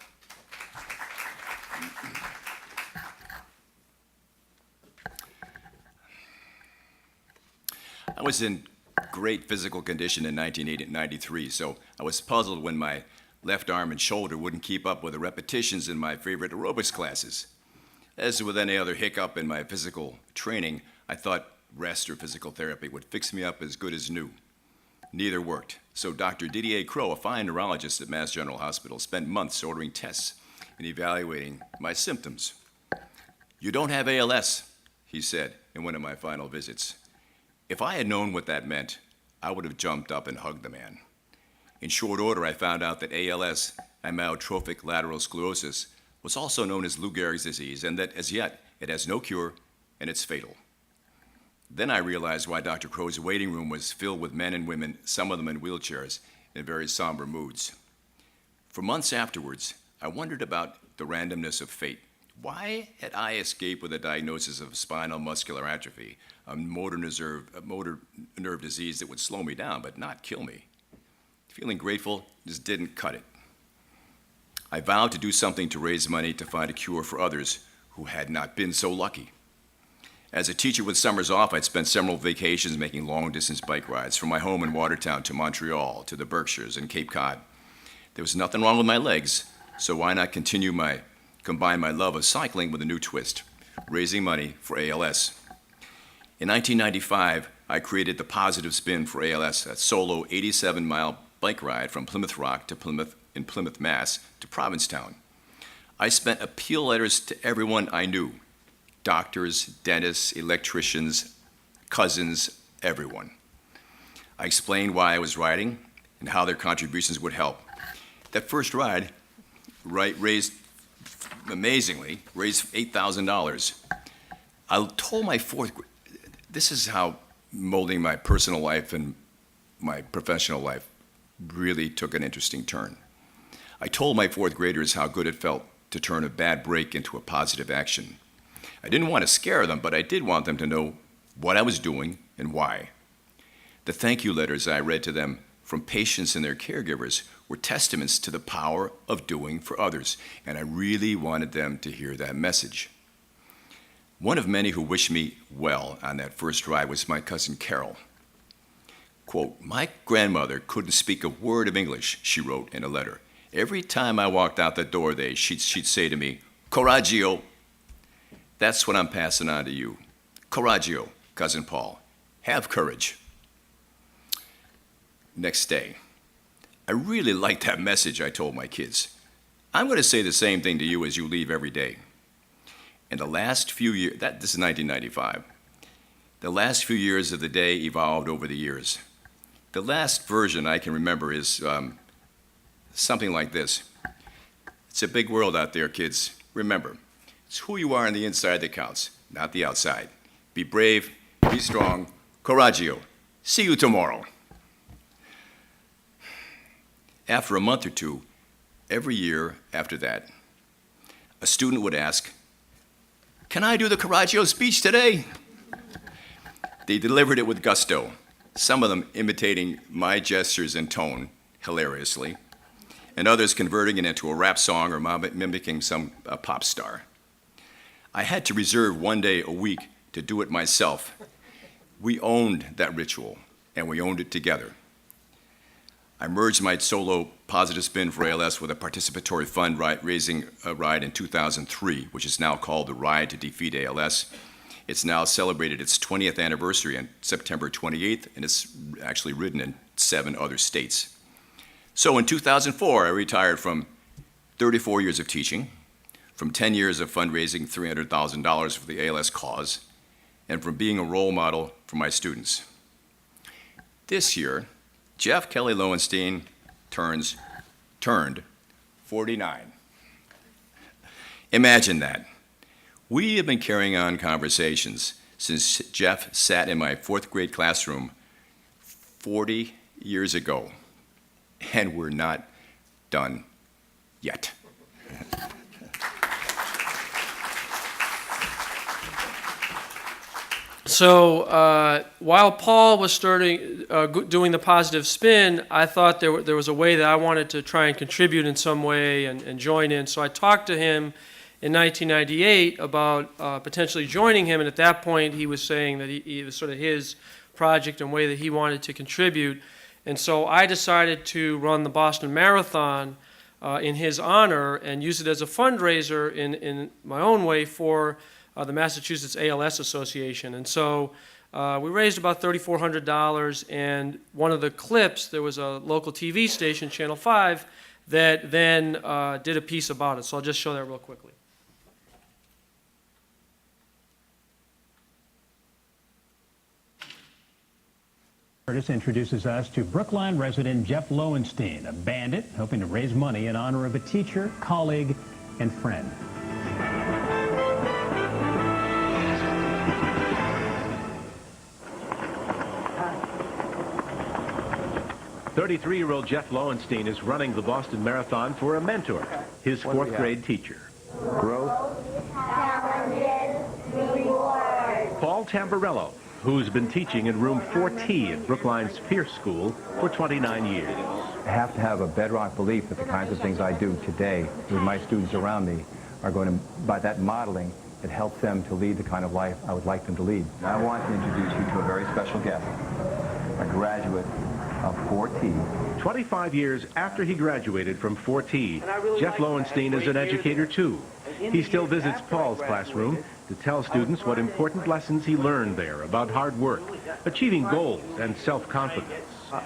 [SPEAKER 6] I was in great physical condition in 1993, so I was puzzled when my left arm and shoulder wouldn't keep up with the repetitions in my favorite aerobics classes. As with any other hiccup in my physical training, I thought rest or physical therapy would fix me up as good as new. Neither worked, so Dr. Didier Crow, a fine neurologist at Mass General Hospital, spent months ordering tests and evaluating my symptoms. "You don't have ALS," he said in one of my final visits. If I had known what that meant, I would have jumped up and hugged the man. In short order, I found out that ALS, amyotrophic lateral sclerosis, was also known as Lou Gehrig's disease, and that as yet it has no cure and it's fatal. Then I realized why Dr. Crow's waiting room was filled with men and women, some of them in wheelchairs, in very somber moods. For months afterwards, I wondered about the randomness of fate. Why had I escaped with a diagnosis of spinal muscular atrophy, a motor nerve disease that would slow me down but not kill me? Feeling grateful just didn't cut it. I vowed to do something to raise money to find a cure for others who had not been so lucky. As a teacher with summers off, I'd spent several vacations making long-distance bike rides from my home in Watertown to Montreal to the Berkshires and Cape Cod. There was nothing wrong with my legs, so why not combine my love of cycling with a new twist, raising money for ALS. In 1995, I created the Positive Spin for ALS, a solo 87-mile bike ride from Plymouth Rock to Plymouth, Mass, to Provincetown. I spent appeal letters to everyone I knew, doctors, dentists, electricians, cousins, everyone. I explained why I was riding and how their contributions would help. That first ride raised $8,000. I told my this is how molding my personal life and my professional life really took an interesting turn. I told my fourth graders how good it felt to turn a bad break into a positive action. I didn't want to scare them, but I did want them to know what I was doing and why. The thank you letters I read to them from patients and their caregivers were testaments to the power of doing for others, and I really wanted them to hear that message. One of many who wished me well on that first ride was my cousin Carol. Quote, "My grandmother couldn't speak a word of English," she wrote in a letter. "Every time I walked out the door she'd say to me, 'Coraggio.' That's what I'm passing on to you. Coraggio, Cousin Paul. Have courage." Next day, "I really liked that message," I told my kids. "I'm going to say the same thing to you as you leave every day." And the last few years, this is 1995, the last few years of the day evolved over the years. The last version I can remember is something like this. "It's a big world out there, kids. Remember, it's who you are on the inside that counts, not the outside. Be brave, be strong, coraggio. See you tomorrow." After a month or two, every year after that, a student would ask, "Can I do the Coraggio speech today?" They delivered it with gusto, some of them imitating my gestures and tone hilariously, and others converting it into a rap song or mimicking some pop star. I had to reserve one day a week to do it myself. We owned that ritual, and we owned it together. I merged my solo Positive Spin for ALS with a participatory fundraising ride in 2003, which is now called the Ride to Defeat ALS. It's now celebrated its 20th anniversary on September 28th, and it's actually ridden in 7 other states. So in 2004, I retired from 34 years of teaching, from 10 years of fundraising $300,000 for the ALS cause, and from being a role model for my students. This year, Jeff Kelly Lowenstein turned 49. Imagine that. We have been carrying on conversations since Jeff sat in my fourth grade classroom 40 years ago, and we're not done yet.
[SPEAKER 3] So while Paul was doing the positive spin, I thought there was a way that I wanted to try and contribute in some way and join in. So I talked to him in 1998 about potentially joining him, and at that point he was saying that it was sort of his project and way that he wanted to contribute. And so I decided to run the Boston Marathon in his honor and use it as a fundraiser in my own way for the Massachusetts ALS Association. And so we raised about $3,400, and one of the clips, there was a local TV station, Channel 5, that then did a piece about it. So I'll just show that real quickly.
[SPEAKER 7] Curtis introduces us to Brookline resident Jeff Lowenstein, a bandit hoping to raise money in honor of a teacher, colleague, and friend.
[SPEAKER 8] 33-year-old Jeff Lowenstein is running the Boston Marathon for a mentor, his fourth grade teacher.
[SPEAKER 9] Growth.
[SPEAKER 8] Paul Tamburello, who's been teaching in room 4T at Brookline's Pierce School for 29 years.
[SPEAKER 9] I have to have a bedrock belief that the kinds of things I do today with my students around me are going to, by that modeling, it helps them to lead the kind of life I would like them to lead. I want to introduce you to a very special guest, a graduate of 4T.
[SPEAKER 8] 25 years after he graduated from 4T, Jeff Lowenstein is an educator too. He still visits Paul's classroom to tell students what important lessons he learned there about hard work, achieving goals, and self-confidence.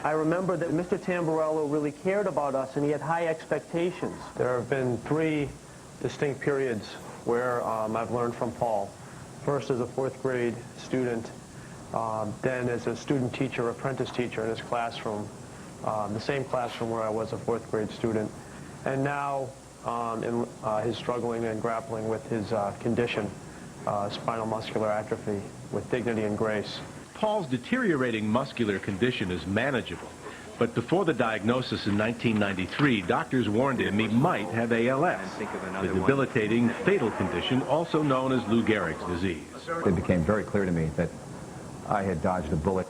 [SPEAKER 10] I remember that Mr. Tamburello really cared about us, and he had high expectations. There have been 3 distinct periods where I've learned from Paul. First as a 4th grade student, then as a student teacher, apprentice teacher in his classroom, the same classroom where I was a 4th grade student, and now in his struggling and grappling with his condition, spinal muscular atrophy, with dignity and grace.
[SPEAKER 8] Paul's deteriorating muscular condition is manageable, but before the diagnosis in 1993, doctors warned him he might have ALS, the debilitating, fatal condition also known as Lou Gehrig's disease.
[SPEAKER 9] It became very clear to me that I had dodged a bullet.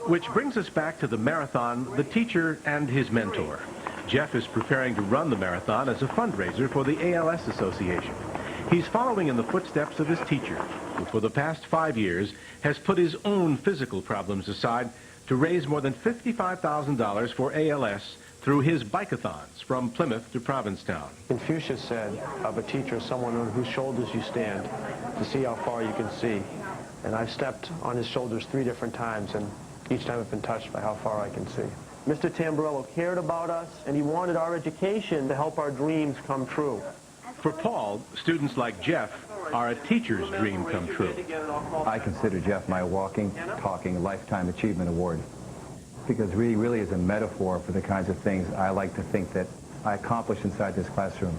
[SPEAKER 8] Which brings us back to the marathon, the teacher, and his mentor. Jeff is preparing to run the marathon as a fundraiser for the ALS Association. He's following in the footsteps of his teacher, who for the past 5 years has put his own physical problems aside to raise more than $55,000 for ALS through his bike-a-thons from Plymouth to Provincetown.
[SPEAKER 10] Confucius said of a teacher, someone on whose shoulders you stand to see how far you can see. And I've stepped on his shoulders 3 different times, and each time I've been touched by how far I can see. Mr. Tamburello cared about us, and he wanted our education to help our dreams come true.
[SPEAKER 8] For Paul, students like Jeff are a teacher's dream come true.
[SPEAKER 9] I consider Jeff my walking, talking Lifetime Achievement Award, because he really is a metaphor for the kinds of things I like to think that I accomplish inside this classroom.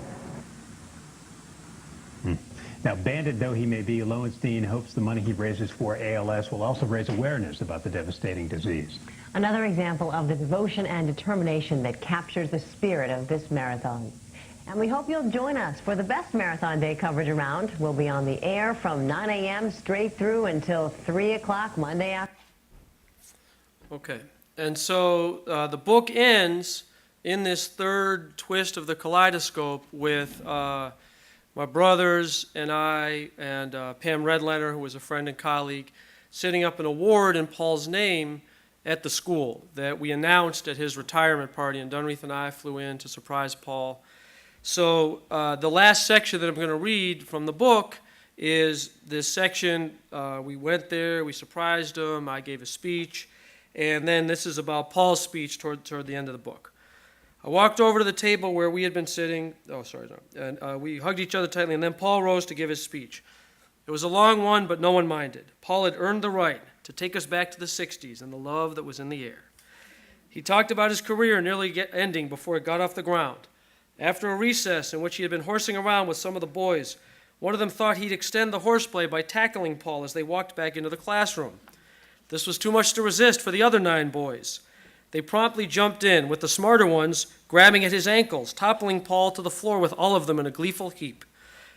[SPEAKER 7] Now, bandit though he may be, Lowenstein hopes the money he raises for ALS will also raise awareness about the devastating disease.
[SPEAKER 11] Another example of the devotion and determination that captures the spirit of this marathon. And we hope you'll join us for the best Marathon Day coverage around. We'll be on the air from 9 a.m. straight through until 3 o'clock Monday afternoon.
[SPEAKER 3] Okay, and so the book ends in this third twist of the kaleidoscope with my brothers and I and Pam Redlener, who was a friend and colleague, setting up an award in Paul's name at the school that we announced at his retirement party, and Dunreath and I flew in to surprise Paul. So the last section that I'm going to read from the book is this section. We went there, we surprised him, I gave a speech, and then this is about Paul's speech toward the end of the book. I walked over to the table where we had been sitting, and we hugged each other tightly, and then Paul rose to give his speech. It was a long one, but no one minded. Paul had earned the right to take us back to the 60s and the love that was in the air. He talked about his career nearly ending before it got off the ground, After a recess in which he had been horsing around with some of the boys, one of them thought he'd extend the horseplay by tackling Paul as they walked back into the classroom. This was too much to resist for the other 9 boys. They promptly jumped in, with the smarter ones grabbing at his ankles, toppling Paul to the floor with all of them in a gleeful heap.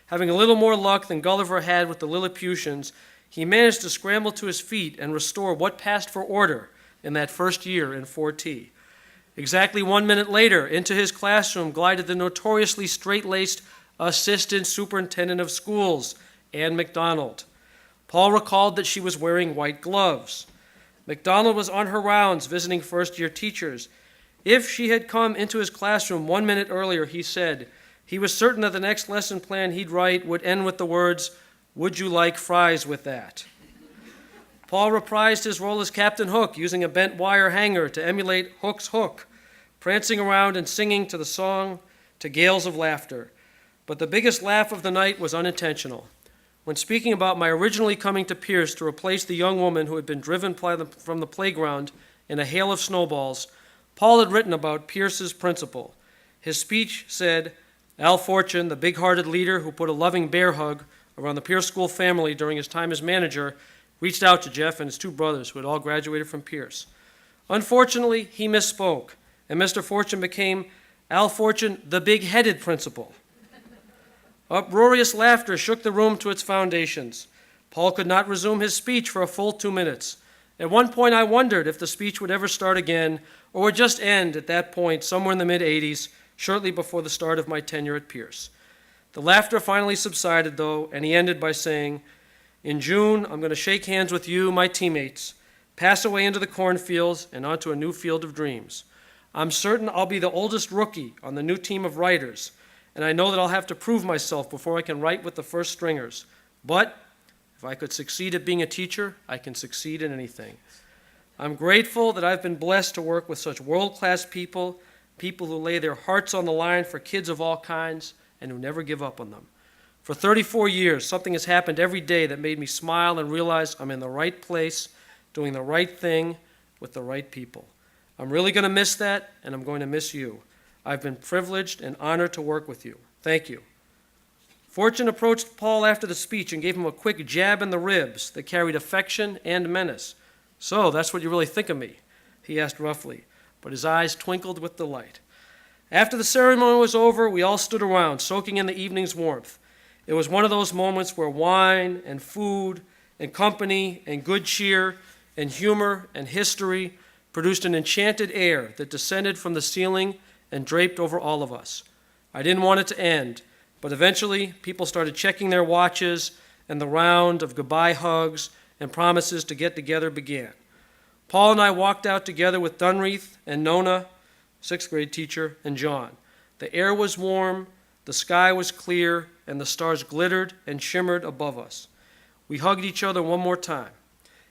[SPEAKER 3] Having a little more luck than Gulliver had with the Lilliputians, he managed to scramble to his feet and restore what passed for order in that first year in 4T. Exactly 1 minute later, into his classroom glided the notoriously straight-laced Assistant Superintendent of Schools, Ann McDonald. Paul recalled that she was wearing white gloves. McDonald was on her rounds visiting first-year teachers. If she had come into his classroom 1 minute earlier, he said, he was certain that the next lesson plan he'd write would end with the words, "Would you like fries with that?" Paul reprised his role as Captain Hook, using a bent wire hanger to emulate Hook's hook, prancing around and singing to the song to gales of laughter. But the biggest laugh of the night was unintentional. When speaking about my originally coming to Pierce to replace the young woman who had been driven from the playground in a hail of snowballs, Paul had written about Pierce's principle. His speech said, Al Fortune, the big-hearted leader who put a loving bear hug around the Pierce School family during his time as manager, reached out to Jeff and his 2 brothers who had all graduated from Pierce. Unfortunately, he misspoke, and Mr. Fortune became Al Fortune, the big-headed principal. Uproarious laughter shook the room to its foundations. Paul could not resume his speech for a full 2 minutes. At one point, I wondered if the speech would ever start again, or would just end at that point, somewhere in the mid-'80s, shortly before the start of my tenure at Pierce. The laughter finally subsided, though, and he ended by saying, in June, I'm going to shake hands with you, my teammates, pass away into the cornfields and onto a new field of dreams. I'm certain I'll be the oldest rookie on the new team of writers, and I know that I'll have to prove myself before I can write with the first stringers. But if I could succeed at being a teacher, I can succeed in anything. I'm grateful that I've been blessed to work with such world-class people, people who lay their hearts on the line for kids of all kinds and who never give up on them. For 34 years, something has happened every day that made me smile and realize I'm in the right place, doing the right thing with the right people. I'm really going to miss that, and I'm going to miss you. I've been privileged and honored to work with you. Thank you. Fortune approached Paul after the speech and gave him a quick jab in the ribs that carried affection and menace. So, that's what you really think of me? He asked roughly, but his eyes twinkled with delight. After the ceremony was over, we all stood around, soaking in the evening's warmth. It was one of those moments where wine and food and company and good cheer and humor and history produced an enchanted air that descended from the ceiling and draped over all of us. I didn't want it to end, but eventually people started checking their watches and the round of goodbye hugs and promises to get together began. Paul and I walked out together with Dunreath and Nona, 6th grade teacher, and John. The air was warm, the sky was clear, and the stars glittered and shimmered above us. We hugged each other one more time.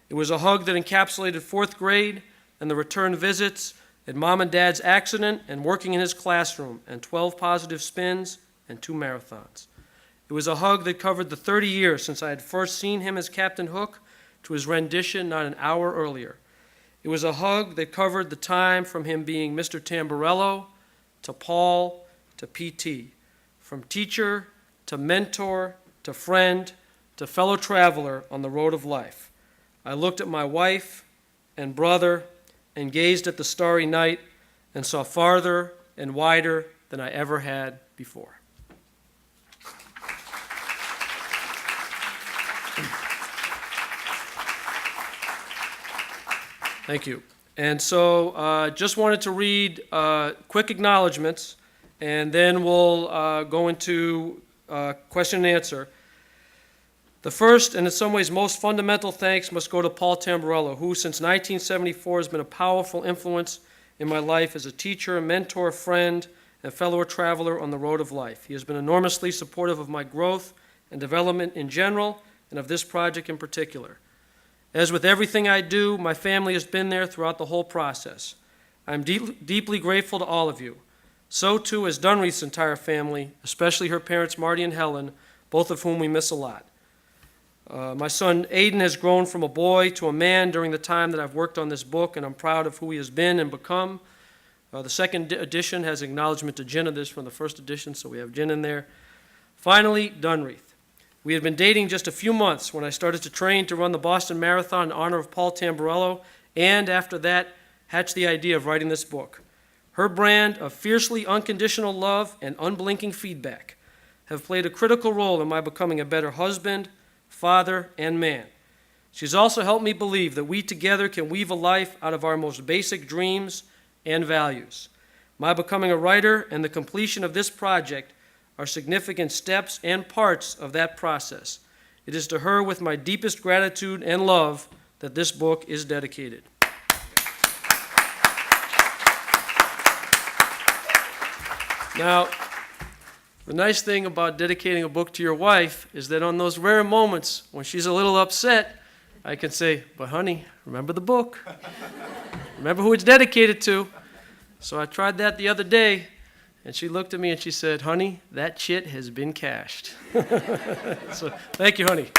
[SPEAKER 3] It was a hug that encapsulated 4th grade and the return visits and Mom and Dad's accident and working in his classroom and 12 positive spins and 2 marathons. It was a hug that covered the 30 years since I had first seen him as Captain Hook to his rendition not an hour earlier. It was a hug that covered the time from him being Mr. Tamburello to Paul to PT, from teacher to mentor to friend to fellow traveler on the road of life. I looked at my wife and brother and gazed at the starry night and saw farther and wider than I ever had before. Thank you. And so just wanted to read quick acknowledgments, and then we'll go into question and answer. The first, and in some ways most fundamental thanks must go to Paul Tamburello, who since 1974 has been a powerful influence in my life as a teacher, mentor, friend, and fellow traveler on the road of life. He has been enormously supportive of my growth and development in general, and of this project in particular. As with everything I do, my family has been there throughout the whole process. I'm deeply grateful to all of you. So too is Dunreath's entire family, especially her parents Marty and Helen, both of whom we miss a lot. My son Aiden has grown from a boy to a man during the time that I've worked on this book, and I'm proud of who he has been and become. The second edition has acknowledgement to Jen of this from the first edition, so we have Jen in there. Finally, Dunreath. We had been dating just a few months when I started to train to run the Boston Marathon in honor of Paul Tamburello, and after that, hatched the idea of writing this book. Her brand of fiercely unconditional love and unblinking feedback have played a critical role in my becoming a better husband, father, and man. She's also helped me believe that we together can weave a life out of our most basic dreams and values. My becoming a writer and the completion of this project are significant steps and parts of that process. It is to her with my deepest gratitude and love that this book is dedicated. Now, the nice thing about dedicating a book to your wife is that on those rare moments when she's a little upset, I can say, but honey, remember the book. Remember who it's dedicated to. So I tried that the other day, and she looked at me and she said, honey, that shit has been cashed. So thank you, honey.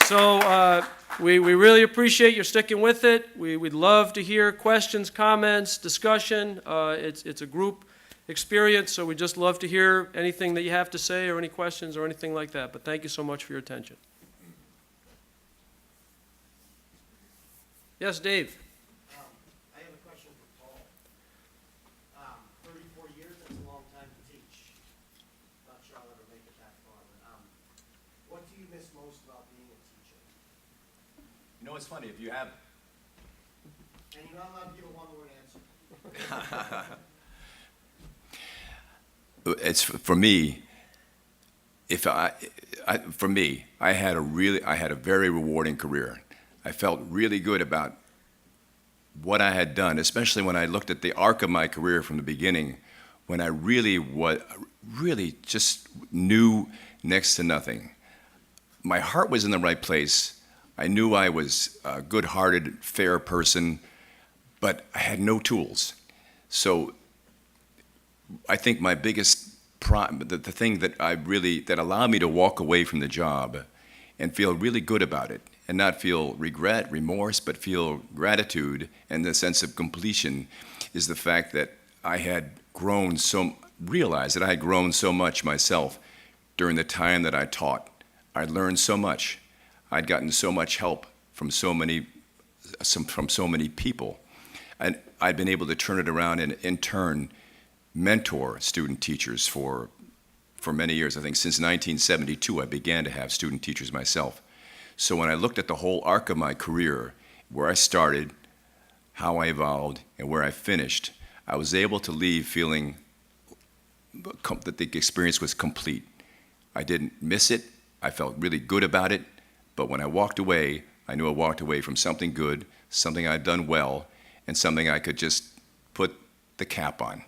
[SPEAKER 3] So we really appreciate your sticking with it. We'd love to hear questions, comments, discussion. It's a group experience, so we'd just love to hear anything that you have to say or any questions or anything like that. But thank you so much for your attention. Yes, Dave.
[SPEAKER 12] I have a question for Paul. 34 years, that's a long time to teach. Not sure I'll ever make it that far, but what do you miss most about being a teacher?
[SPEAKER 6] You know, it's funny, if you have...
[SPEAKER 12] And you're not allowed to give a one-word answer.
[SPEAKER 6] It's for me. I had a very rewarding career. I felt really good about what I had done, especially when I looked at the arc of my career from the beginning, when I really just knew next to nothing. My heart was in the right place. I knew I was a good-hearted, fair person, but I had no tools. So I think my biggest the thing that that allowed me to walk away from the job and feel really good about it, and not feel regret, remorse, but feel gratitude and the sense of completion, is the fact that I had realized that I had grown so much myself during the time that I taught. I'd learned so much. I'd gotten so much help from so many people, and I'd been able to turn it around and in turn mentor student teachers for many years. I think since 1972 I began to have student teachers myself. So when I looked at the whole arc of my career, where I started, how I evolved, and where I finished, I was able to leave feeling that the experience was complete. I didn't miss it. I felt really good about it. But when I walked away, I knew I walked away from something good, something I'd done well, and something I could just put the cap on.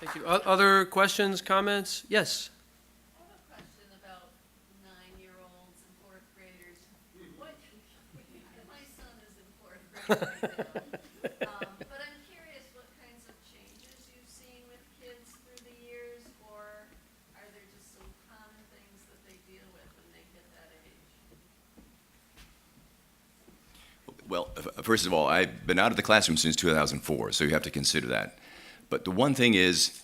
[SPEAKER 3] Thank you. Other questions, comments? Yes.
[SPEAKER 5] I have a question about 9-year-olds and 4th graders. My son is in 4th grade right now. But I'm curious what kinds of changes you've seen with kids through the years, or are there just some common things that they deal with when they hit that age?
[SPEAKER 6] Well, first of all, I've been out of the classroom since 2004, so you have to consider that. But the one thing is,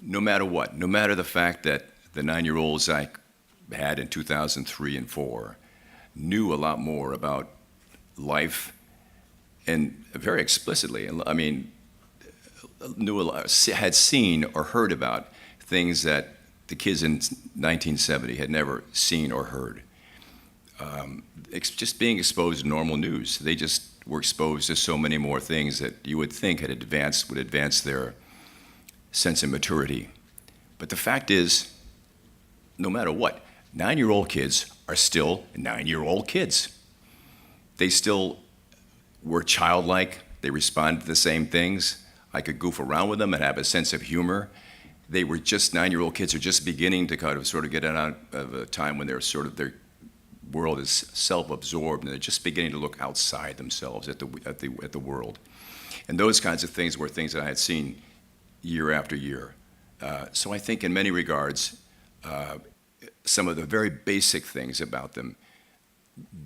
[SPEAKER 6] no matter what, no matter the fact that the 9-year-olds I had in 2003 and 4 knew a lot more about life, and very explicitly, I mean, knew a lot, had seen or heard about things that the kids in 1970 had never seen or heard. Just being exposed to normal news, they just were exposed to so many more things that you would think would advance their sense of maturity. But the fact is, no matter what, 9-year-old kids are still 9-year-old kids. They still were childlike. They responded to the same things. I could goof around with them and have a sense of humor. They were just 9-year-old kids are just beginning to kind of sort of get out of a time when they're sort of their world is self-absorbed, and they're just beginning to look outside themselves at the world. And those kinds of things were things that I had seen year after year. So I think in many regards, some of the very basic things about them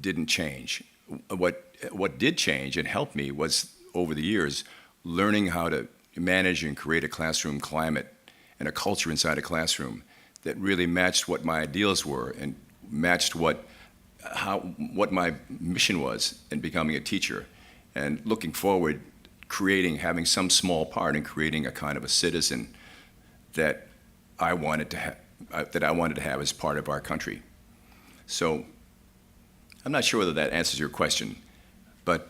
[SPEAKER 6] didn't change. What did change and helped me was, over the years, learning how to manage and create a classroom climate and a culture inside a classroom that really matched what my ideals were and matched what my mission was in becoming a teacher. And looking forward, having some small part in creating a kind of a citizen that I wanted to have as part of our country. So I'm not sure whether that answers your question, but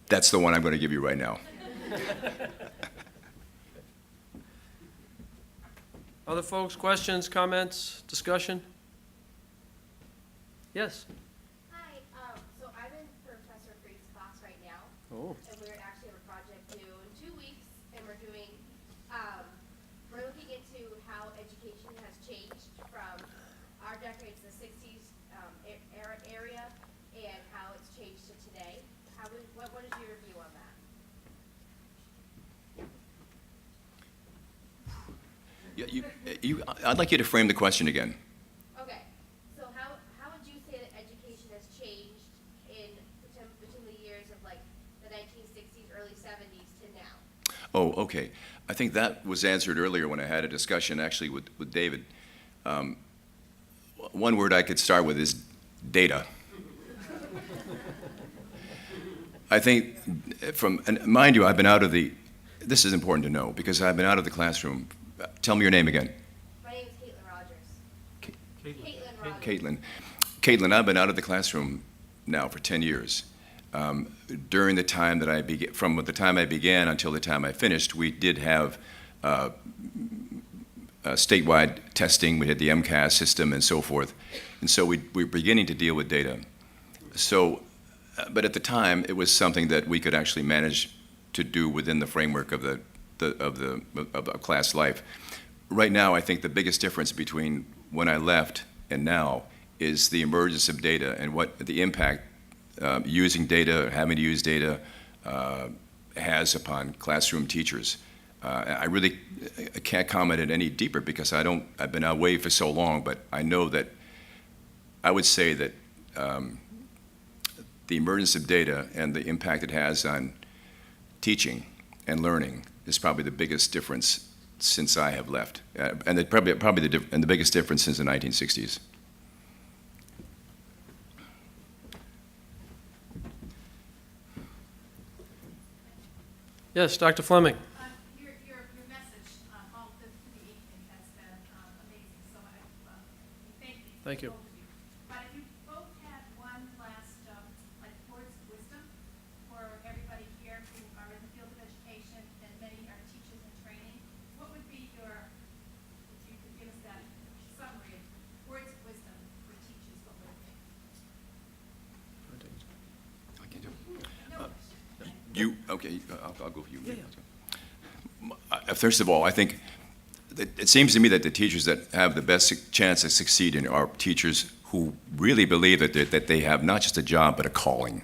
[SPEAKER 6] that's the one I'm going to give you right now.
[SPEAKER 3] Other folks, questions, comments, discussion? Yes?
[SPEAKER 13] Hi, so I'm in Professor Freed's class right now.
[SPEAKER 3] Oh.
[SPEAKER 13] And we actually have a project due in 2 weeks, and we're looking into how education has changed from our decades, the 60s area, and how it's changed to today. What is your view on that?
[SPEAKER 6] I'd like you to frame the question again.
[SPEAKER 13] Okay, so how would you say that education has changed between the years of like the 1960s, early 70s to now?
[SPEAKER 6] Oh, okay. I think that was answered earlier when I had a discussion actually with David. One word I could start with is data. I think and mind you, I've been out of this is important to know because I've been out of the classroom. Tell me your name again.
[SPEAKER 13] My name is Caitlin Rogers.
[SPEAKER 6] Caitlin, I've been out of the classroom now for 10 years. During the time that from the time I began until the time I finished, we did have statewide testing. We had the MCAS system and so forth. And so we were beginning to deal with data. So, but at the time, it was something that we could actually manage to do within the framework of the class life. Right now, I think the biggest difference between when I left and now is the emergence of data and what the impact using data, or having to use data, has upon classroom teachers. I really can't comment it any deeper because I've been away for so long, but I know that I would say that the emergence of data and the impact it has on teaching and learning is probably the biggest difference since I have left, and the biggest difference since the 1960s.
[SPEAKER 3] Yes, Dr. Fleming.
[SPEAKER 14] Your message all this week has been amazing, so I thank you.
[SPEAKER 3] Thank you.
[SPEAKER 14] Both of you. But if you both had one last words of wisdom for everybody here who are in the field of education and many are teachers in training, what would be if you could give us that summary of words of wisdom for teachers, what would it be?
[SPEAKER 6] I'll go for you. First of all, I think it seems to me that the teachers that have the best chance to succeed are teachers who really believe that they have not just a job, but a calling.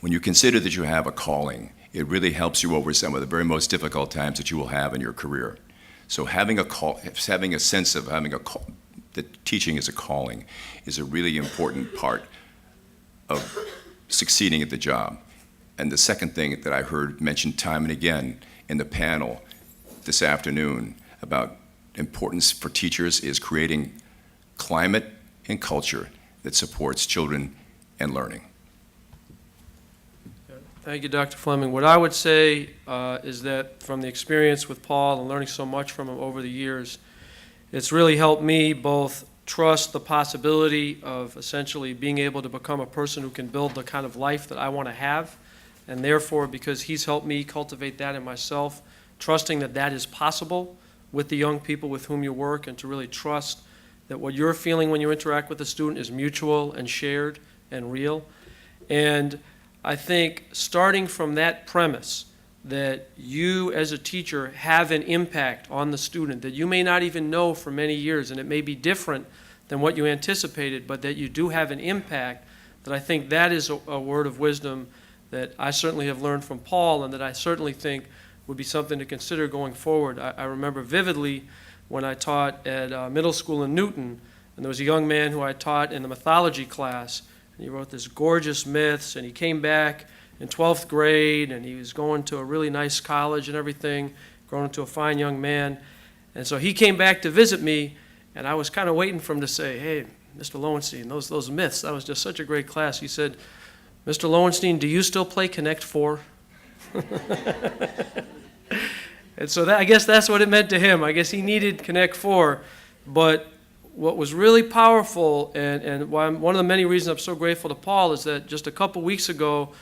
[SPEAKER 6] When you consider that you have a calling, it really helps you over some of the very most difficult times that you will have in your career. So having a sense of that teaching is a calling is a really important part of succeeding at the job. And the second thing that I heard mentioned time and again in the panel this afternoon about importance for teachers is creating climate and culture that supports children and learning.
[SPEAKER 3] Thank you, Dr. Fleming. What I would say is that from the experience with Paul and learning so much from him over the years, it's really helped me both trust the possibility of essentially being able to become a person who can build the kind of life that I want to have, and therefore, because he's helped me cultivate that in myself, trusting that that is possible with the young people with whom you work, and to really trust that what you're feeling when you interact with a student is mutual and shared and real. And I think starting from that premise that you as a teacher have an impact on the student that you may not even know for many years, and it may be different than what you anticipated, but that you do have an impact, that I think that is a word of wisdom that I certainly have learned from Paul, and that I certainly think would be something to consider going forward. I remember vividly when I taught at middle school in Newton, And there was a young man who I taught in the mythology class, and he wrote this gorgeous myths, and he came back in 12th grade, and he was going to a really nice college and everything, growing into a fine young man. And so he came back to visit me, and I was kind of waiting for him to say, "Hey, Mr. Lowenstein, those myths, that was just such a great class." He said, "Mr. Lowenstein, do you still play Connect 4?" And so I guess that's what it meant to him. I guess he needed Connect 4. But what was really powerful, and why one of the many reasons I'm so grateful to Paul, is that just a couple weeks ago,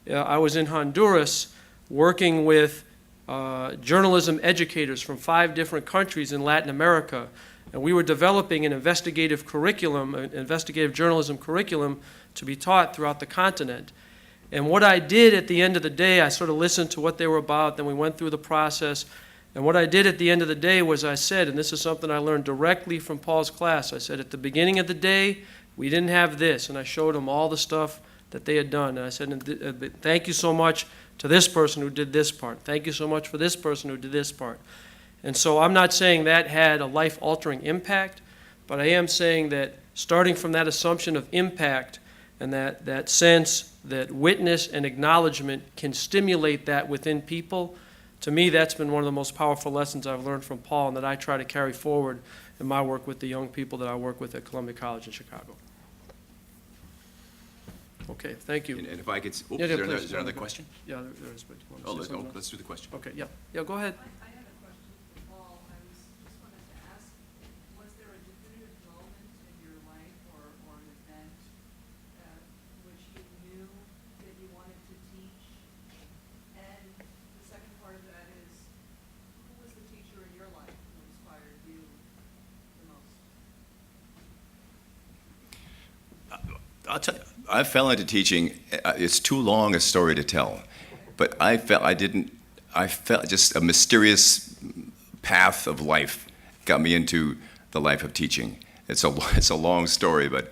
[SPEAKER 3] I was in Honduras working with journalism educators from 5 different countries in Latin America. And we were developing an investigative curriculum, an investigative journalism curriculum to be taught throughout the continent. And what I did at the end of the day, I sort of listened to what they were about, then we went through the process. And what I did at the end of the day was I said, and this is something I learned directly from Paul's class, I said, at the beginning of the day, we didn't have this. And I showed them all the stuff that they had done. And I said, thank you so much to this person who did this part. Thank you so much for this person who did this part. And so I'm not saying that had a life-altering impact, but I am saying that starting from that assumption of impact and that sense that witness and acknowledgement can stimulate that within people, to me that's been one of the most powerful lessons I've learned from Paul and that I try to carry forward in my work with the young people that I work with at Columbia College in Chicago. Okay, thank you.
[SPEAKER 6] And if I could, oops,
[SPEAKER 3] Yeah,
[SPEAKER 6] is
[SPEAKER 3] please.
[SPEAKER 6] there another question?
[SPEAKER 3] Yeah, there is. But you want to say something else?
[SPEAKER 6] Let's do the question.
[SPEAKER 3] Okay, yeah. Yeah, go ahead.
[SPEAKER 5] I had a question for Paul. I just wanted to ask, was there a definitive moment in your life or an event which you knew that you wanted to teach? And the second part of that is, who was the teacher in your life who inspired you the most?
[SPEAKER 6] I'll tell you, I fell into teaching. It's too long a story to tell, but I felt just a mysterious path of life got me into the life of teaching. It's a long story, but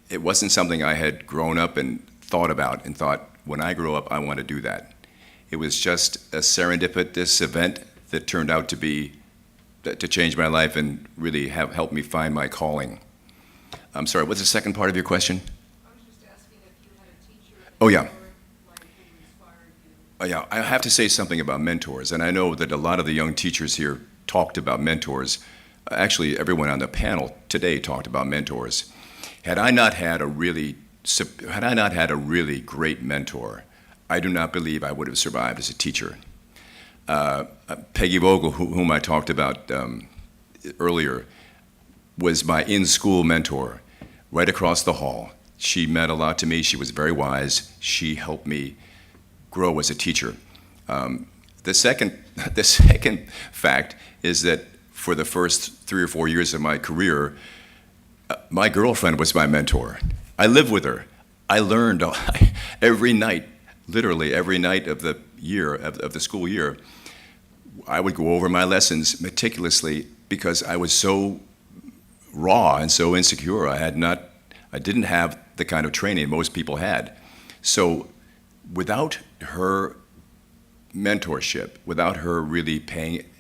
[SPEAKER 6] it wasn't something I had grown up and thought about and thought, when I grow up, I want to do that. It was just a serendipitous event that turned out to change my life and really have helped me find my calling. I'm sorry, what's the second part of your question?
[SPEAKER 5] I was just asking if you had a teacher
[SPEAKER 6] Oh, yeah.
[SPEAKER 5] in your life who inspired you.
[SPEAKER 6] Yeah, I have to say something about mentors, and I know that a lot of the young teachers here talked about mentors. Actually, everyone on the panel today talked about mentors. Had I not had a really great mentor, I do not believe I would have survived as a teacher. Peggy Vogel, whom I talked about earlier, was my in-school mentor, right across the hall. She meant a lot to me. She was very wise. She helped me grow as a teacher. The second fact is that for the first 3 or 4 years of my career, my girlfriend was my mentor. I lived with her. I learned every night, literally every night of the year, of the school year. I would go over my lessons meticulously because I was so raw and so insecure. I didn't have the kind of training most people had. So without her mentorship, without her really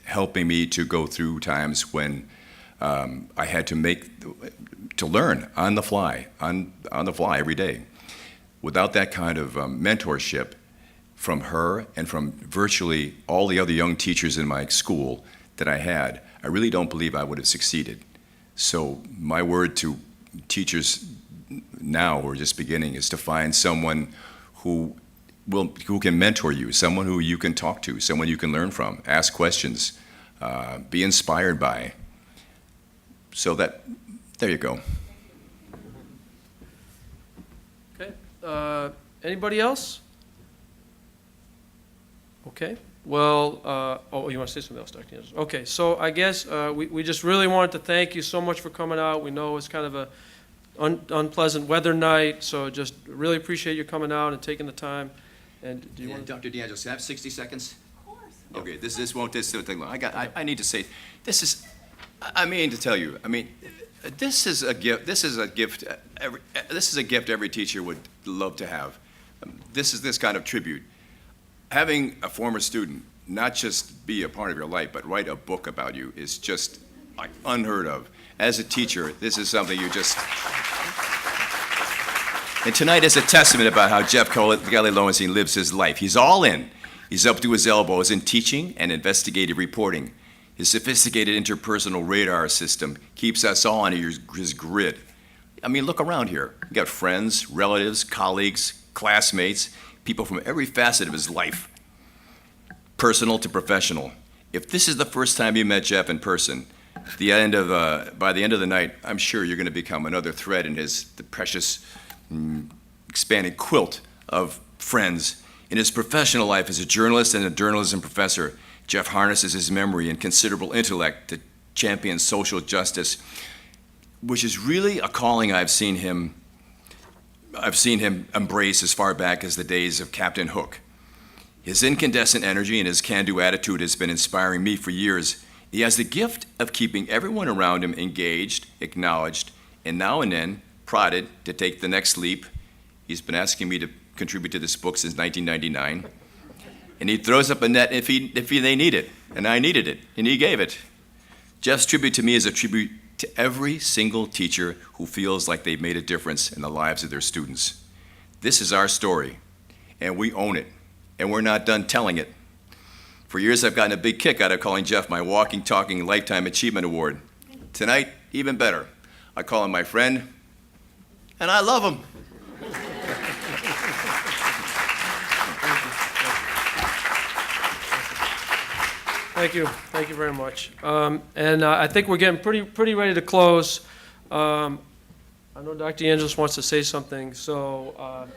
[SPEAKER 6] helping me to go through times when I had to learn on the fly every day. Without that kind of mentorship from her and from virtually all the other young teachers in my school that I had, I really don't believe I would have succeeded. So my word to teachers now who are just beginning is to find someone who can mentor you, someone who you can talk to, someone you can learn from, ask questions, be inspired by. So there you go.
[SPEAKER 3] Okay. Anybody else? Okay. Well, you want to say something else, Dr. Anderson? Okay, so I guess we just really wanted to thank you so much for coming out. We know it's kind of a unpleasant weather night, so just really appreciate you coming out and taking the time. And do you want to...
[SPEAKER 6] Dr. DeAngelis, can I have 60 seconds?
[SPEAKER 5] Of course.
[SPEAKER 6] Okay, this won't take long. I need to say, I mean to tell you, this is a gift. This is a gift every teacher would love to have. This is this kind of tribute. Having a former student not just be a part of your life, but write a book about you is just like unheard of. As a teacher, this is something you just... And tonight is a testament about how Jeff Kelly Lowenstein lives his life. He's all in. He's up to his elbows in teaching and investigative reporting. His sophisticated interpersonal radar system keeps us all on his grid. I mean, look around here. You got friends, relatives, colleagues, classmates, people from every facet of his life, personal to professional. If this is the first time you met Jeff in person, by the end of the night, I'm sure you're going to become another thread in the precious, expanding quilt of friends. In his professional life as a journalist and a journalism professor, Jeff harnesses his memory and considerable intellect to champion social justice, which is really a calling I've seen him embrace as far back as the days of Captain Hook. His incandescent energy and his can-do attitude has been inspiring me for years. He has the gift of keeping everyone around him engaged, acknowledged, and now and then prodded to take the next leap. He's been asking me to contribute to this book since 1999. And he throws up a net if they need it, and I needed it, and he gave it. Jeff's tribute to me is a tribute to every single teacher who feels like they've made a difference in the lives of their students. This is our story, and we own it, and we're not done telling it. For years, I've gotten a big kick out of calling Jeff my walking, talking Lifetime Achievement Award. Tonight, even better. I call him my friend, and I love him.
[SPEAKER 3] Thank you. Thank you very much. I think we're getting pretty ready to close. I know Dr. Angelis wants to say something, so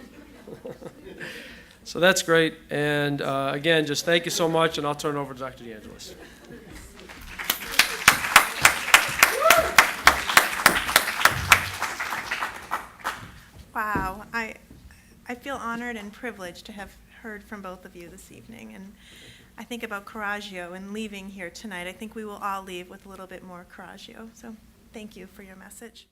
[SPEAKER 3] so that's great. And again, just thank you so much, and I'll turn it over to Dr. DeAngelis.
[SPEAKER 1] Wow, I feel honored and privileged to have heard from both of you this evening, and I think about coraggio and leaving here tonight. I think we will all leave with a little bit more coraggio, so thank you for your message.